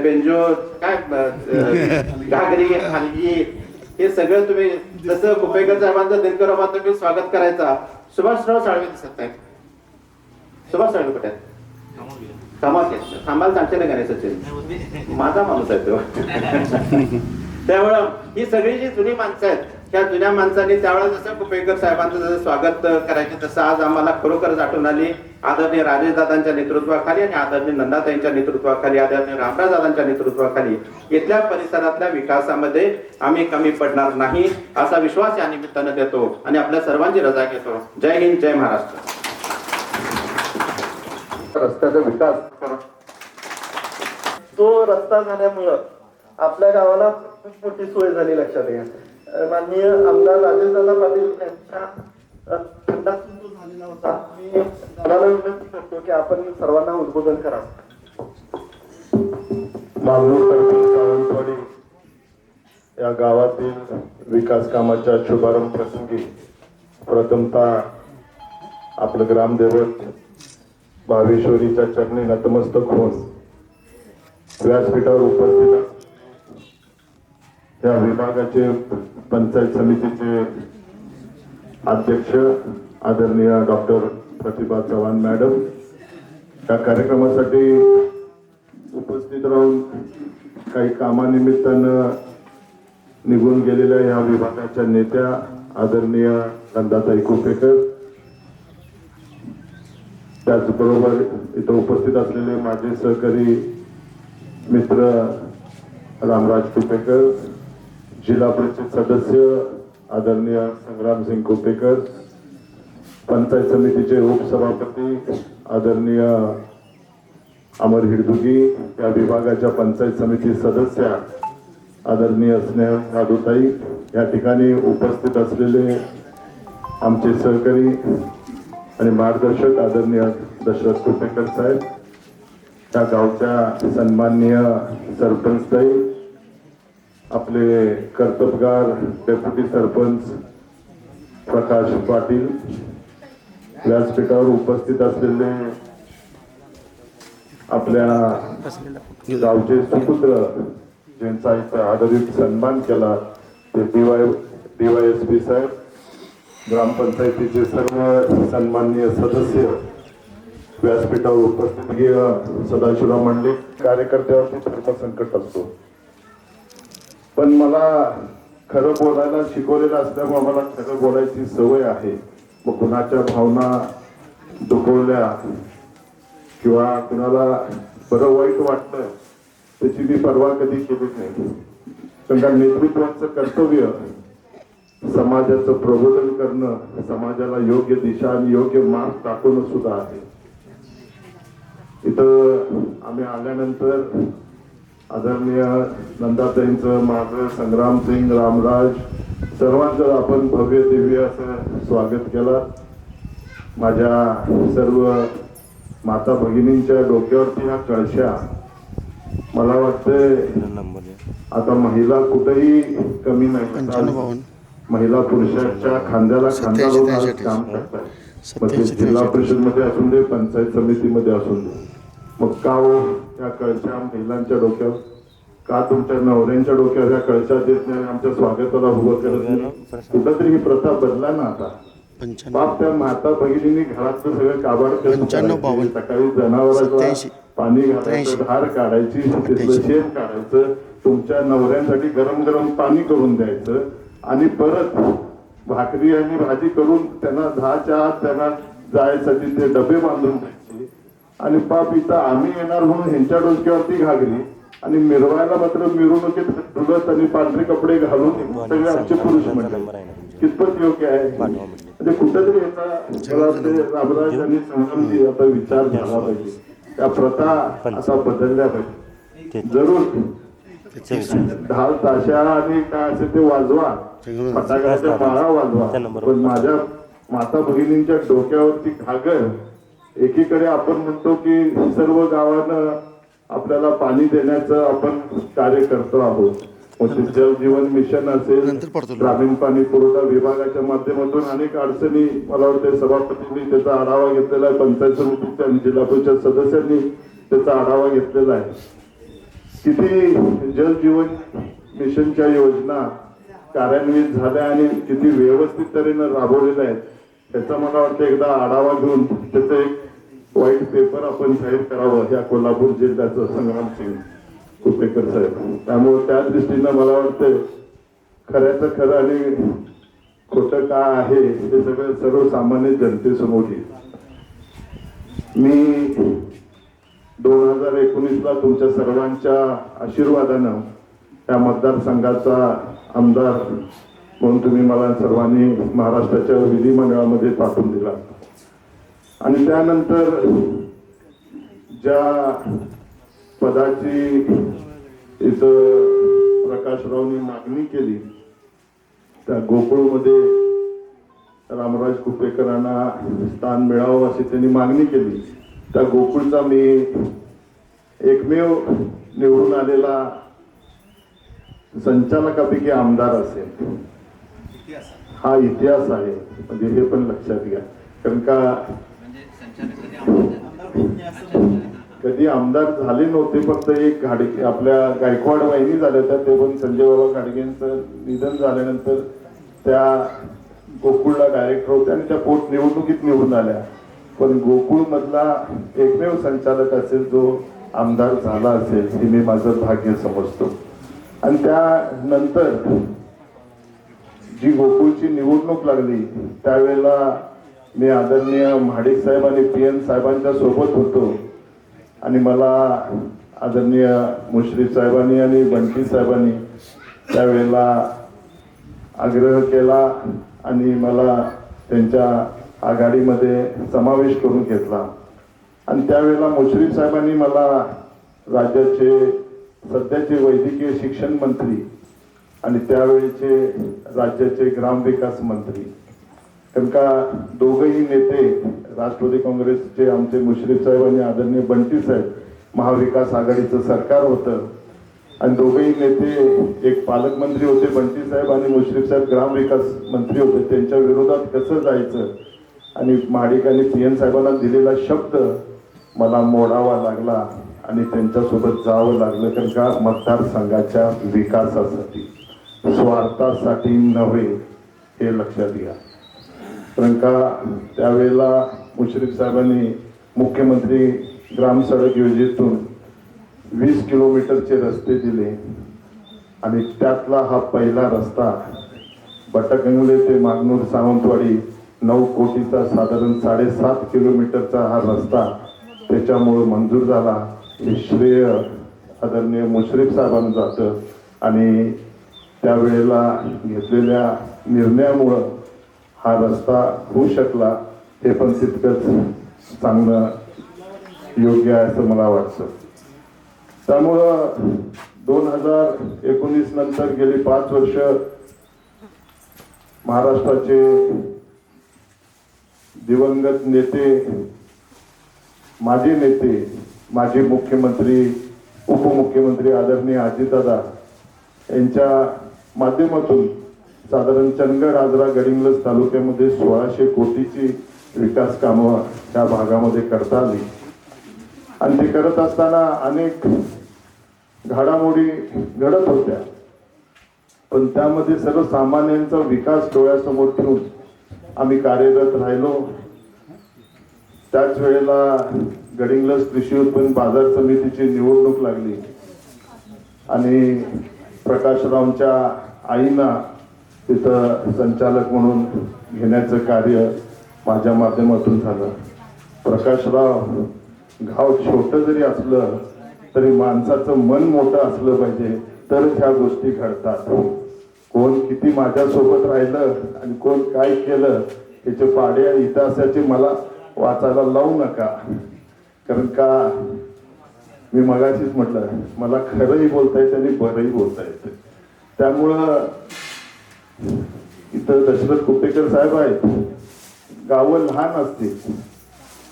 बेंजो काय घागरी हलगी हे सगळं तुम्ही जसं कुपेकर साहेबांचं दिनकराबा तुम्ही स्वागत करायचा. सुभाषराव साळवे दिसत नाही. सुभाष साळवे कुठे थांबायला सांगते ना गाणे सचिन, माझा माणूस आहे तो. त्यामुळं ही सगळी जी जुनी माणसं आहेत, त्या जुन्या माणसांनी त्यावेळेला जसं कुपेकर साहेबांचं जसं स्वागत करायचे तसं आज आम्हाला खरोखरच आठवण आली. आदरणीय राजेशदादांच्या नेतृत्वाखाली आणि आदरणीय नंदाताईंच्या नेतृत्वाखाली, आदरणीय रामराजदादांच्या नेतृत्वाखाली इथल्या परिसरातल्या विकासामध्ये आम्ही कमी पडणार नाही असा विश्वास या निमित्तानं देतो आणि आपल्या सर्वांची रजा घेतो. जय हिंद, जय महाराष्ट्र. रस्त्याचा विकास तो रस्ता झाल्यामुळं आपल्या गावाला खूप मोठी सोय झाली. लक्षात घ्या. माननीय आमदार राजेशदादा पाटील यांच्या खंडातून तो झालेला होता. मी दादाला विनंती करतो की आपण सर्वांना उद्बोधन करा. मागणूर तालुका सावंतवाडी या गावातील विकास कामाच्या शुभारंभ प्रसंगी प्रथमतः आपलं ग्रामदैवत भावेश्वरीच्या चरणी नतमस्तक होऊन व्यासपीठावर उपस्थित या विभागाचे पंचायत समितीचे अध्यक्ष आदरणीय डॉक्टर प्रतिभा चव्हाण मॅडम या कार्यक्रमासाठी उपस्थित राहून काही कामानिमित्तानं निघून गेलेल्या या विभागाच्या नेत्या आदरणीय नंदाताई कुपेकर, त्याचबरोबर इथं उपस्थित असलेले माझे सहकारी मित्र रामराज कुपेकर, जिल्हा परिषद सदस्य आदरणीय संग्रामसिंग कुपेकर, पंचायत समितीचे उपसभापती आदरणीय अमर हिडदुगी, या विभागाच्या पंचायत समिती सदस्या आदरणीय स्नेह जाधवताई, या ठिकाणी उपस्थित असलेले आमचे सहकारी आणि मार्गदर्शक आदरणीय दशरथ कुपेकर साहेब, त्या गावच्या सन्माननीय सरपंचताई, आपले कर्तबगार डेप्युटी सरपंच प्रकाश पाटील, व्यासपीठावर उपस्थित असलेले आपल्या गावचे सुपुत्र ज्यांचा इथं आदरित सन्मान केला ते DYSP साहेब, ग्रामपंचायतीचे सर्व सन्माननीय सदस्य, व्यासपीठावर उपस्थित सदाशिवराव मंडलिक, कार्यकर्त्यावरती धर्मसंकट असतो, पण मला खरं बोलायला शिकवलेलं असल्यामुळे मला खरं बोलायची सवय आहे. मग कुणाच्या भावना दुखवल्या किंवा कुणाला बरं वाईट वाटलं त्याची मी पर्वा कधी केली नाही. कारण नेतृत्वाचं कर्तव्य समाजाचं प्रबोधन करणं, समाजाला योग्य दिशा आणि योग्य मार्ग दाखवणं सुद्धा आहे. इथं आम्ही आल्यानंतर आदरणीय नंदाताईंचं, माझं, संग्रामसिंग, रामराज सर्वांचं आपण भव्य दिव्य असं स्वागत केलं. माझ्या सर्व माता भगिनींच्या डोक्यावरती ह्या कळशा, मला वाटतंय आता महिला कुठेही कमी नाही, महिला पुरुषाच्या खांद्याला खांदा लावून आज काम करतात. मग ते जिल्हा परिषद मध्ये असून दे, पंचायत समितीमध्ये असून दे. मग का हो या कळशा महिलांच्या डोक्यावर, का तुमच्या नवऱ्यांच्या डोक्यावर या कळशा देत नाही, आमच्या स्वागताला उभं करत नाही? कुठंतरी ही प्रथा बदला ना आता. बाप त्या माता भगिनींनी घरातलं सगळं काबाड करून सकाळी जनावरांना पाणी घालायचं, धार काढायची, तिथलं शेण काढायचं, तुमच्या नवऱ्यांसाठी गरम गरम पाणी करून द्यायचं आणि परत भाकरी आणि भाजी करून त्यांना 10च्या आत त्यांना जायसाठी ते डबे बांधून द्यायचे. आणि पाप इथं आम्ही येणार म्हणून ह्यांच्या डोक्यावरती घागरी आणि मिरवायला मात्र मिरवणुकीत तुळस आणि पांढरे कपडे घालून सगळे आमचे पुरुष मंडळी. कितपत योग्य आहे? म्हणजे कुठेतरी रामराज आणि संगमजी आता विचार झाला पाहिजे. त्या प्रथा आता बदलल्या पाहिजे. जरूर ढाल ताशा आणि काय असेल ते वाजवा, फटाक्याच्या माळा वाजवा, पण माझ्या माता भगिनींच्या डोक्यावरती घागर. एकीकडे आपण म्हणतो की सर्व गावांना आपल्याला पाणी देण्याचं आपण कार्य करतो आहोत. जल जीवन मिशन असेल, ग्रामीण पाणी पुरवठा विभागाच्या माध्यमातून अनेक अडचणी मला वाटते सभापतींनी त्याचा आढावा घेतलेला आहे, पंचायत समितीच्या आणि जिल्हा परिषद सदस्यांनी त्याचा आढावा घेतलेला आहे. किती जल जीवन मिशनच्या योजना कार्यान्वित झाल्या आणि किती व्यवस्थित तऱ्हेनं राबवलेल्या आहेत त्याचा मला वाटतं एकदा आढावा घेऊन त्याचं एक व्हाईट पेपर आपण जाहीर करावं या कोल्हापूर जिल्ह्याचं संग्रामसिंग कुपेकर साहेब. त्यामुळे त्या दृष्टीनं मला वाटतं खऱ्याचं खरं आणि खोटं काय आहे हे सगळं सर्वसामान्य जनतेसमोर येईल. मी 2019ला तुमच्या सर्वांच्या आशीर्वादानं त्या मतदारसंघाचा आमदार म्हणून तुम्ही मला सर्वांनी महाराष्ट्राच्या विधिमंडळामध्ये पाठवून दिला. आणि त्यानंतर ज्या पदाची इथं प्रकाशरावनी मागणी केली त्या गोकुळमध्ये रामराज कुपेकरांना स्थान मिळावं अशी त्यांनी मागणी केली. त्या गोकुळचा मी एकमेव निवडून आलेला संचालकापैकी आमदार असेल, हा इतिहास आहे. म्हणजे हे पण लक्षात घ्या, कारण का कधी आमदार झाले नव्हते. फक्त एक घाडगे आपल्या गायकवाड वाहिनी झाल्या होत्या, ते पण संजय बाबा घाडगेंचं निधन झाल्यानंतर त्या गोकुळला डायरेक्टर होत्या आणि त्या पोट निवडणुकीत निवडून आल्या. पण गोकुळ मधला एकमेव संचालक असेल जो आमदार झाला असेल, हे मी माझं भाग्य समजतो. आणि त्यानंतर जी गोकुळची निवडणूक लागली त्यावेळेला मी आदरणीय महाडिक साहेब आणि PN साहेबांच्या सोबत होतो आणि मला आदरणीय मुश्रीफ साहेबांनी आणि बंटी साहेबांनी त्यावेळेला आग्रह केला आणि मला त्यांच्या आघाडीमध्ये समावेश करून घेतला. आणि त्यावेळेला मुश्रीफ साहेबांनी मला राज्याचे सध्याचे वैद्यकीय शिक्षण मंत्री आणि त्यावेळेचे राज्याचे ग्रामविकास मंत्री, कारण का दोघंही नेते राष्ट्रवादी काँग्रेसचे आमचे मुश्रीफ साहेब आणि आदरणीय बंटी साहेब, महाविकास आघाडीचं सरकार होतं आणि दोघंही नेते एक पालकमंत्री होते बंटी साहेब आणि मुश्रीफ साहेब ग्रामविकास मंत्री होते. त्यांच्या विरोधात कसं जायचं आणि महाडिक आणि PN साहेबांना दिलेला शब्द मला मोडावा लागला आणि त्यांच्यासोबत जावं लागलं, कारण का मतदारसंघाच्या विकासासाठी, स्वार्थासाठी नव्हे, हे लक्षात घ्या. कारण का त्यावेळेला मुश्रीफ साहेबांनी मुख्यमंत्री ग्राम सडक योजनेतून 20 किलोमीटरचे रस्ते दिले आणि त्यातला हा पहिला रस्ता बटकंगले ते मागनूर सावंतवाडी 9 कोटीचा साधारण 7.5 किलोमीटरचा हा रस्ता त्याच्यामुळे मंजूर झाला. हे श्रेय आदरणीय मुश्रीफ साहेबांना जातं आणि त्यावेळेला घेतलेल्या निर्णयामुळं हा रस्ता होऊ शकला. हे पण तितकंच चांगलं योग्य आहे असं मला वाटतं. त्यामुळं 2019 नंतर गेली 5 वर्ष महाराष्ट्राचे दिवंगत नेते, माजी नेते, माजी मुख्यमंत्री, उपमुख्यमंत्री आदरणीय अजितदादा यांच्या माध्यमातून साधारण चंदगड, आजरा, गडिंग्लज तालुक्यामध्ये 1600 कोटीची विकास कामं त्या भागामध्ये करता आली. आणि ते करत असताना अनेक घडामोडी घडत होत्या, पण त्यामध्ये सर्वसामान्यांचा विकास डोळ्यासमोर ठेवून आम्ही कार्यरत राहिलो. त्याच वेळेला गडिंग्लज कृषी उत्पन्न बाजार समितीची निवडणूक लागली आणि प्रकाशरावांच्या आईना तिथं संचालक म्हणून घेण्याचं कार्य माझ्या माध्यमातून झालं. प्रकाशराव गाव छोटं जरी असलं तरी माणसाचं मन मोठं असलं पाहिजे तरच ह्या गोष्टी घडतात. कोण किती माझ्यासोबत राहिलं आणि कोण काय केलं याचे पाढे आणि इतिहासाचे मला वाचायला लावू नका, कारण का मी मगाशीच म्हटलं मला खरंही बोलता येतं आणि बरंही बोलता येतं. त्यामुळं इथं दशरथ कुपेकर साहेब आहेत. गावं लहान असतील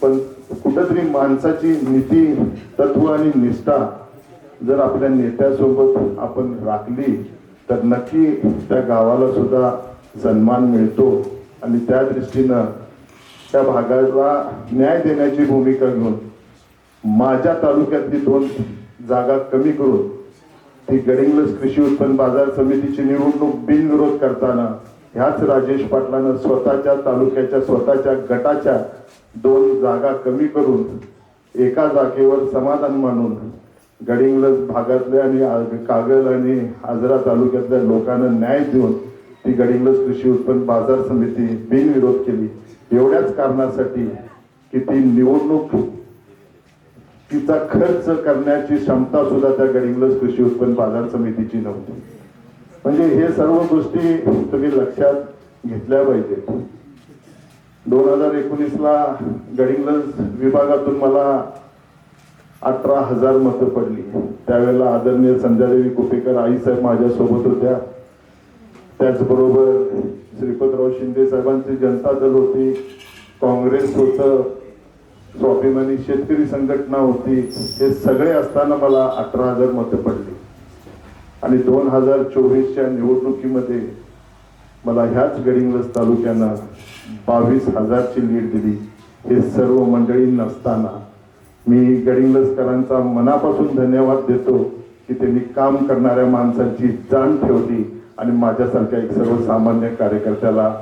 पण कुठंतरी माणसाची नीती, तत्व आणि निष्ठा जर आपल्या नेत्यासोबत आपण राखली तर नक्की त्या गावाला सुद्धा सन्मान मिळतो. आणि त्या दृष्टीनं त्या भागाला न्याय देण्याची भूमिका घेऊन माझ्या तालुक्यातली 2 जागा कमी करून ती गडिंग्लज कृषी उत्पन्न बाजार समितीची निवडणूक बिनविरोध करताना ह्याच राजेश पाटलानं स्वतःच्या तालुक्याच्या स्वतःच्या गटाच्या 2 जागा कमी करून एका जागेवर समाधान मानून गडिंग्लज भागातल्या आणि कागल आणि आजरा तालुक्यातल्या लोकांना न्याय देऊन ती गडिंग्लज कृषी उत्पन्न बाजार समिती बिनविरोध केली. एवढ्याच कारणासाठी की ती निवडणूक, तिचा खर्च करण्याची क्षमता सुद्धा त्या गडिंग्लज कृषी उत्पन्न बाजार समितीची नव्हती. म्हणजे हे सर्व गोष्टी तुम्ही लक्षात घेतल्या पाहिजेत. 2019ला गडिंग्लज विभागातून मला 18,000 मतं पडली. त्यावेळेला आदरणीय संध्यादेवी कुपेकर आईसाहेब माझ्यासोबत होत्या. त्याचबरोबर श्रीपतराव शिंदे साहेबांची जनता दल होती, काँग्रेस होतं, स्वाभिमानी शेतकरी संघटना होती. हे सगळे असताना मला 18,000 मतं पडली आणि 2024च्या निवडणुकीमध्ये मला ह्याच गडिंग्लज तालुक्यानं 22,000ची लीड दिली. हे सर्व मंडळी नसताना मी गडिंग्लजकरांचा मनापासून धन्यवाद देतो की त्यांनी काम करणाऱ्या माणसांची जाण ठेवली आणि माझ्यासारख्या एक सर्वसामान्य कार्यकर्त्याला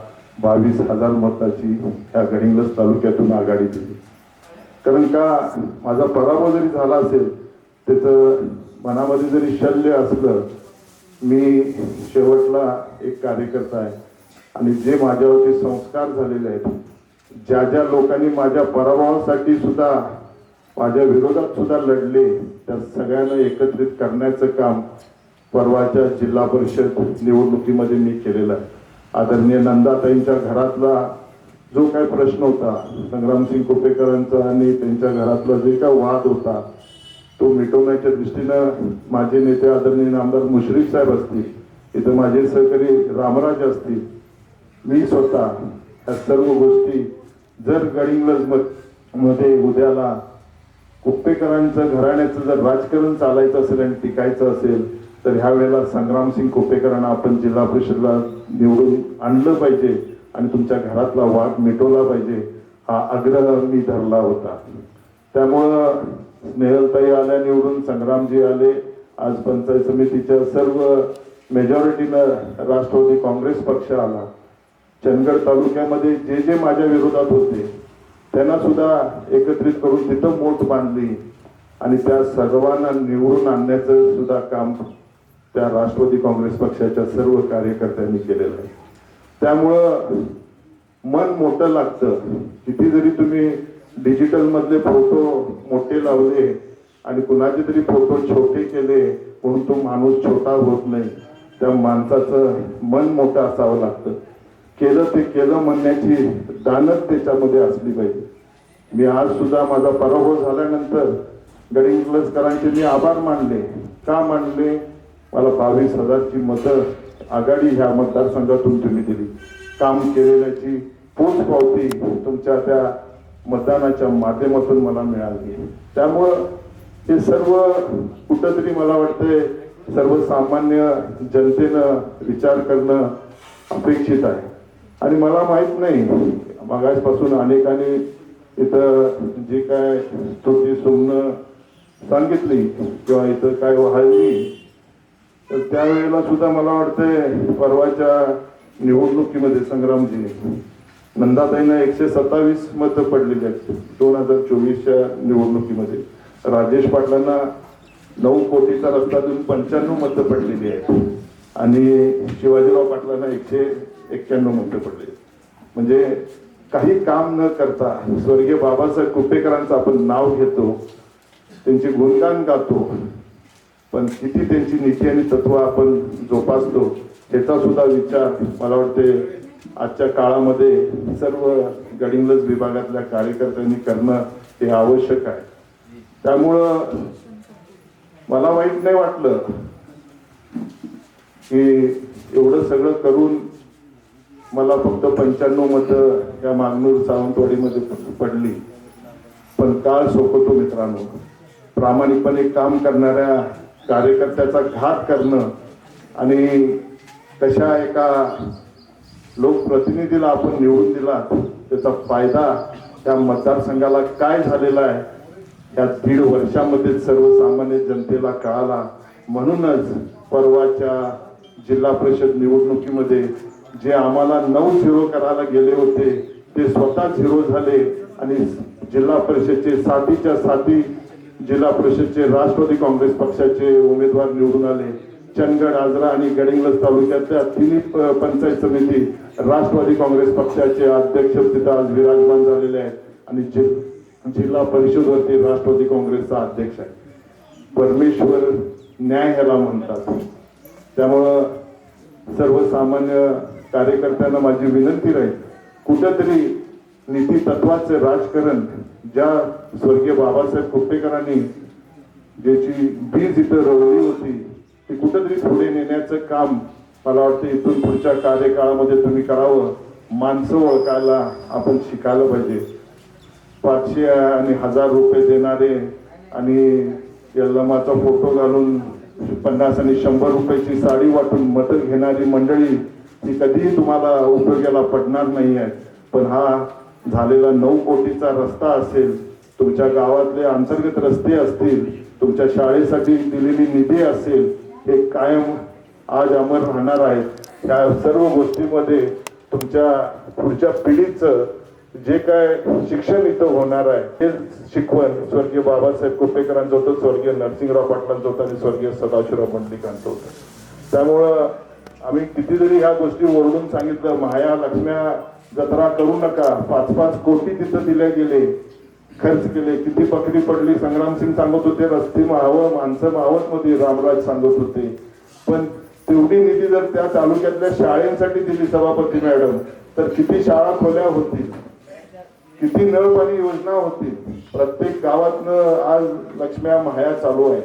22,000 मताची ह्या गडिंग्लज तालुक्यातून आघाडी दिली. कारण का माझा पराभव जरी झाला असेल, त्याचं मनामध्ये जरी शल्य असलं, मी शेवटला एक कार्यकर्ता आहे आणि जे माझ्यावरती संस्कार झालेले आहेत, ज्या ज्या लोकांनी माझ्या पराभवासाठी सुद्धा माझ्या विरोधात सुद्धा लढले, त्या सगळ्यांना एकत्रित करण्याचं काम परवाच्या जिल्हा परिषद निवडणुकीमध्ये मी केलेलं आहे. आदरणीय नंदाताईंच्या घरातला जो काही प्रश्न होता, संग्रामसिंग कुपेकरांचा आणि त्यांच्या घरातला जे काय वाद होता, तो मिटवण्याच्या दृष्टीनं माझे नेते आदरणीय आमदार मुश्रीफ साहेब असतील, इथं माझे सहकारी रामराज असतील, मी स्वतः या सर्व गोष्टी जर गडिंग्लज मध्ये उद्याला कुप्पेकरांचं घराण्याचं जर राजकारण चालायचं असेल आणि टिकायचं असेल, तर ह्या वेळेला संग्रामसिंग कुप्पेकरांना आपण जिल्हा परिषदला निवडून आणलं पाहिजे आणि तुमच्या घरातला वाद मिटवला पाहिजे, हा आग्रह मी धरला होता. त्यामुळं स्नेहलताई आल्या निवडून, संग्रामजी आले, आज पंचायत समितीच्या सर्व मेजॉरिटीनं राष्ट्रवादी काँग्रेस पक्ष आला. चंदगड तालुक्यामध्ये जे जे माझ्या विरोधात होते त्यांना सुद्धा एकत्रित करून तिथं मोठ बांधली आणि त्या सर्वांना निवडून आणण्याचं सुद्धा काम त्या राष्ट्रवादी काँग्रेस पक्षाच्या सर्व कार्यकर्त्यांनी केलेलं आहे. त्यामुळं मन मोठं लागतं. किती जरी तुम्ही डिजिटल मधले फोटो मोठे लावले आणि कुणाचे तरी फोटो छोटे केले म्हणून तो माणूस छोटा होत नाही. त्या माणसाचं मन मोठं असावं लागतं. केलं ते केलं म्हणण्याची दानत त्याच्यामध्ये असली पाहिजे. मी आज सुद्धा माझा पराभव झाल्यानंतर गडिंग्लजकरांचे मी आभार मानले. का मानले? मला 22,000ची मतं आघाडी ह्या मतदारसंघातून तुम्ही दिली. काम केलेल्याची पोचपावती तुमच्या त्या मतदानाच्या माध्यमातून मला मिळाली. त्यामुळं हे सर्व कुठंतरी मला वाटतंय सर्वसामान्य जनतेनं विचार करणं अपेक्षित आहे. आणि मला माहित नाही, मागासपासून अनेकांनी इथं जे काय स्तुती सुमनं सांगितली किंवा इथं काय वाहली, तर त्यावेळेला सुद्धा मला वाटतंय परवाच्या निवडणुकीमध्ये संग्रामजीने नंदाताईंना 127 मतं पडलेली आहेत 2024च्या निवडणुकीमध्ये. राजेश पाटलांना 9 कोटीचा रस्ता देऊन 95 मतं पडलेली आहेत आणि शिवाजीराव पाटलांना 191 मतं पडले. म्हणजे काही काम न करता स्वर्गीय बाबासाहेब कुपेकरांचं आपण नाव घेतो, त्यांचे गुणगान गातो, पण किती त्यांची नीती आणि तत्व आपण जोपासतो ह्याचा सुद्धा विचार मला वाटते आजच्या काळामध्ये सर्व गडिंग्लज विभागातल्या कार्यकर्त्यांनी करणं हे आवश्यक आहे. त्यामुळं मला वाईट नाही वाटलं की एवढं सगळं करून मला फक्त 95 मतं या मागणूर सावंतवाडीमध्ये पडली. पण काळ सोपवतो मित्रांनो. प्रामाणिकपणे काम करणाऱ्या कार्यकर्त्याचा घात करणं आणि कशा एका लोकप्रतिनिधीला आपण निवडून दिला त्याचा फायदा त्या मतदारसंघाला काय झालेला आहे या 1.5 वर्षामध्ये सर्वसामान्य जनतेला कळाला. म्हणूनच परवाच्या जिल्हा परिषद निवडणुकीमध्ये जे आम्हाला 9-0 करायला गेले होते ते स्वतः 0 झाले आणि जिल्हा परिषदचे 7च्या 7 जिल्हा परिषदचे राष्ट्रवादी काँग्रेस पक्षाचे उमेदवार निवडून आले. चंदगड, आजरा आणि गडिंग्लज तालुक्यातल्या 3 पंचायत समिती राष्ट्रवादी काँग्रेस पक्षाचे अध्यक्ष तिथं आज विराजमान झालेले आहेत आणि जिल्हा परिषदवरती राष्ट्रवादी काँग्रेसचा अध्यक्ष आहे. परमेश्वर न्याय ह्याला म्हणतात. त्यामुळं सर्वसामान्य कार्यकर्त्यांना माझी विनंती राहील, कुठंतरी नीती तत्वाचे राजकारण ज्या स्वर्गीय बाबासाहेब कुपेकरांनी ज्याची बीज इथं रोवली होती ती कुठंतरी पुढे नेण्याचं काम मला वाटतं इथून पुढच्या कार्यकाळामध्ये तुम्ही करावं. माणसं ओळखायला आपण शिकायला पाहिजे. 500 आणि 1000 रुपये देणारे आणि यल्लमाचा फोटो घालून 50 आणि 100 रुपयाची साडी वाटून मतं घेणारी मंडळी ही कधीही तुम्हाला उपयोगाला पडणार नाही आहे. पण हा झालेला 9 कोटीचा रस्ता असेल, तुमच्या गावातले अंतर्गत रस्ते असतील, तुमच्या शाळेसाठी दिलेली निधी असेल, हे कायम आज अमर राहणार आहेत. त्या सर्व गोष्टीमध्ये तुमच्या पुढच्या पिढीचं जे काय शिक्षण इथं होणार आहे हे शिकवण स्वर्गीय बाबासाहेब कुपेकरांचं होतं, स्वर्गीय नरसिंहराव पाटलांचं होतं आणि स्वर्गीय सदाशिवराव मंडलिकांचं होतं. त्यामुळं आम्ही कितीतरी ह्या गोष्टी ओरडून सांगितलं, माया लक्ष्म्या जत्रा करू नका. 5-5 कोटी तिथं दिले गेले, खर्च केले. किती बकरी पडली संग्रामसिंग सांगत होते, रस्ते मावं माणसं मावत नव्हती रामराज सांगत होते. पण तेवढी निधी जर त्या तालुक्यातल्या शाळेंसाठी दिली सभापती मॅडम, तर किती शाळा खोल्या होतील, किती नळ पाणी योजना होती. प्रत्येक गावातनं आज लक्ष्म्या माया चालू आहे.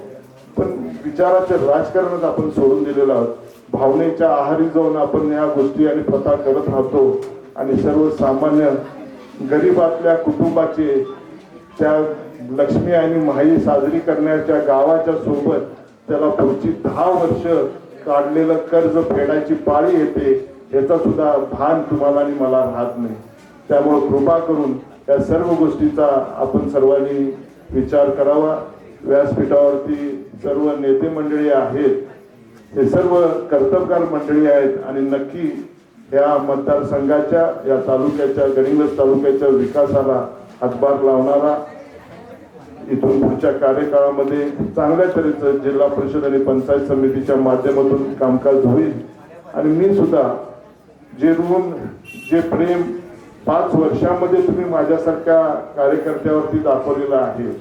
पण विचाराचं राजकारणच आपण सोडून दिलेलं आहोत. भावनेच्या आहारी जाऊन आपण या गोष्टी आणि प्रथा करत राहतो आणि सर्वसामान्य गरीबातल्या कुटुंबाचे त्या लक्ष्मी आणि माई साजरी करण्याच्या गावाच्या सोबत त्याला पुढची 10 वर्ष काढलेलं कर्ज फेडायची पाळी येते, याचा सुद्धा भान तुम्हाला आणि मला राहत नाही. त्यामुळे कृपा करून या सर्व गोष्टीचा आपण सर्वांनी विचार करावा. व्यासपीठावरती सर्व नेते मंडळी आहेत, हे सर्व कर्तबगार मंडळी आहेत आणि नक्की या मतदारसंघाच्या या तालुक्याच्या गडिंग्लज तालुक्याच्या विकासाला हातभार लावणारा, इथून पुढच्या कार्यकाळामध्ये चांगल्या तऱ्हेचं जिल्हा परिषद आणि पंचायत समितीच्या माध्यमातून कामकाज होईल. आणि मी सुद्धा जे ऋण जे प्रेम 5 वर्षामध्ये तुम्ही माझ्यासारख्या कार्यकर्त्यावरती दाखवलेलं आहे,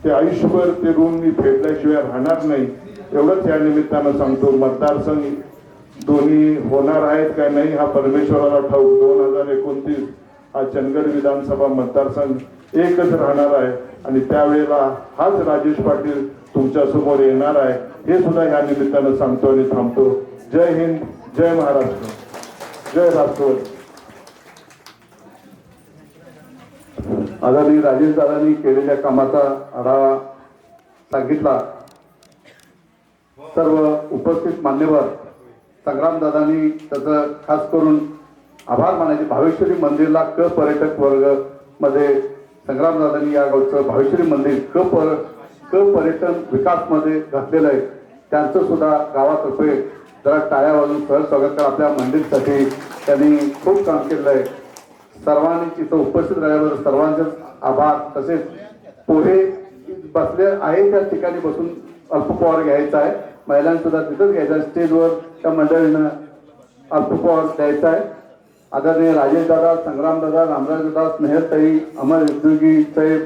ते आयुष्यभर ते ऋण मी फेडल्याशिवाय राहणार नाही. एवढंच या निमित्तानं सांगतो. मतदारसंघ दोन्ही होणार आहेत काय नाही हा परमेश्वराला ठाऊक. 2029 हा चंदगड विधानसभा मतदारसंघ एकच राहणार आहे आणि त्यावेळेला हाच राजेश पाटील तुमच्या समोर येणार आहे, हे सुद्धा या निमित्तानं सांगतो आणि थांबतो. जय हिंद, जय महाराष्ट्र, जय राष्ट्रवादी. आदरणीय राजेश दादांनी केलेल्या कामाचा आढावा सांगितला. सर्व उपस्थित मान्यवर संग्रामदादांनी त्याचं खास करून आभार मानायचे. भावेश्वरी मंदिरला पर्यटक वर्ग मध्ये संग्रामदादांनी या गावचं भावेश्वरी मंदिर पर्यटन विकास मध्ये घातलेलं आहे. त्यांचं सुद्धा गावातर्फे जरा टाळ्या वाजून सहज स्वागत करा. आपल्या मंदिरसाठी त्यांनी खूप काम केलेलं आहे. सर्वांनी तिथं उपस्थित राहिल्यावर सर्वांचे आभार. तसेच पुढे बसले आहे त्या ठिकाणी बसून अल्पपहार घ्यायचा आहे. महिलांना सुद्धा तिथंच घ्यायचं आहे. स्टेजवर त्या मंडळीनं अल्पपहार द्यायचा आहे. आदरणीय राजेश दादा, संग्राम दादा, रामराज दादा, स्नेहलताई, अमर उद्योगी साहेब,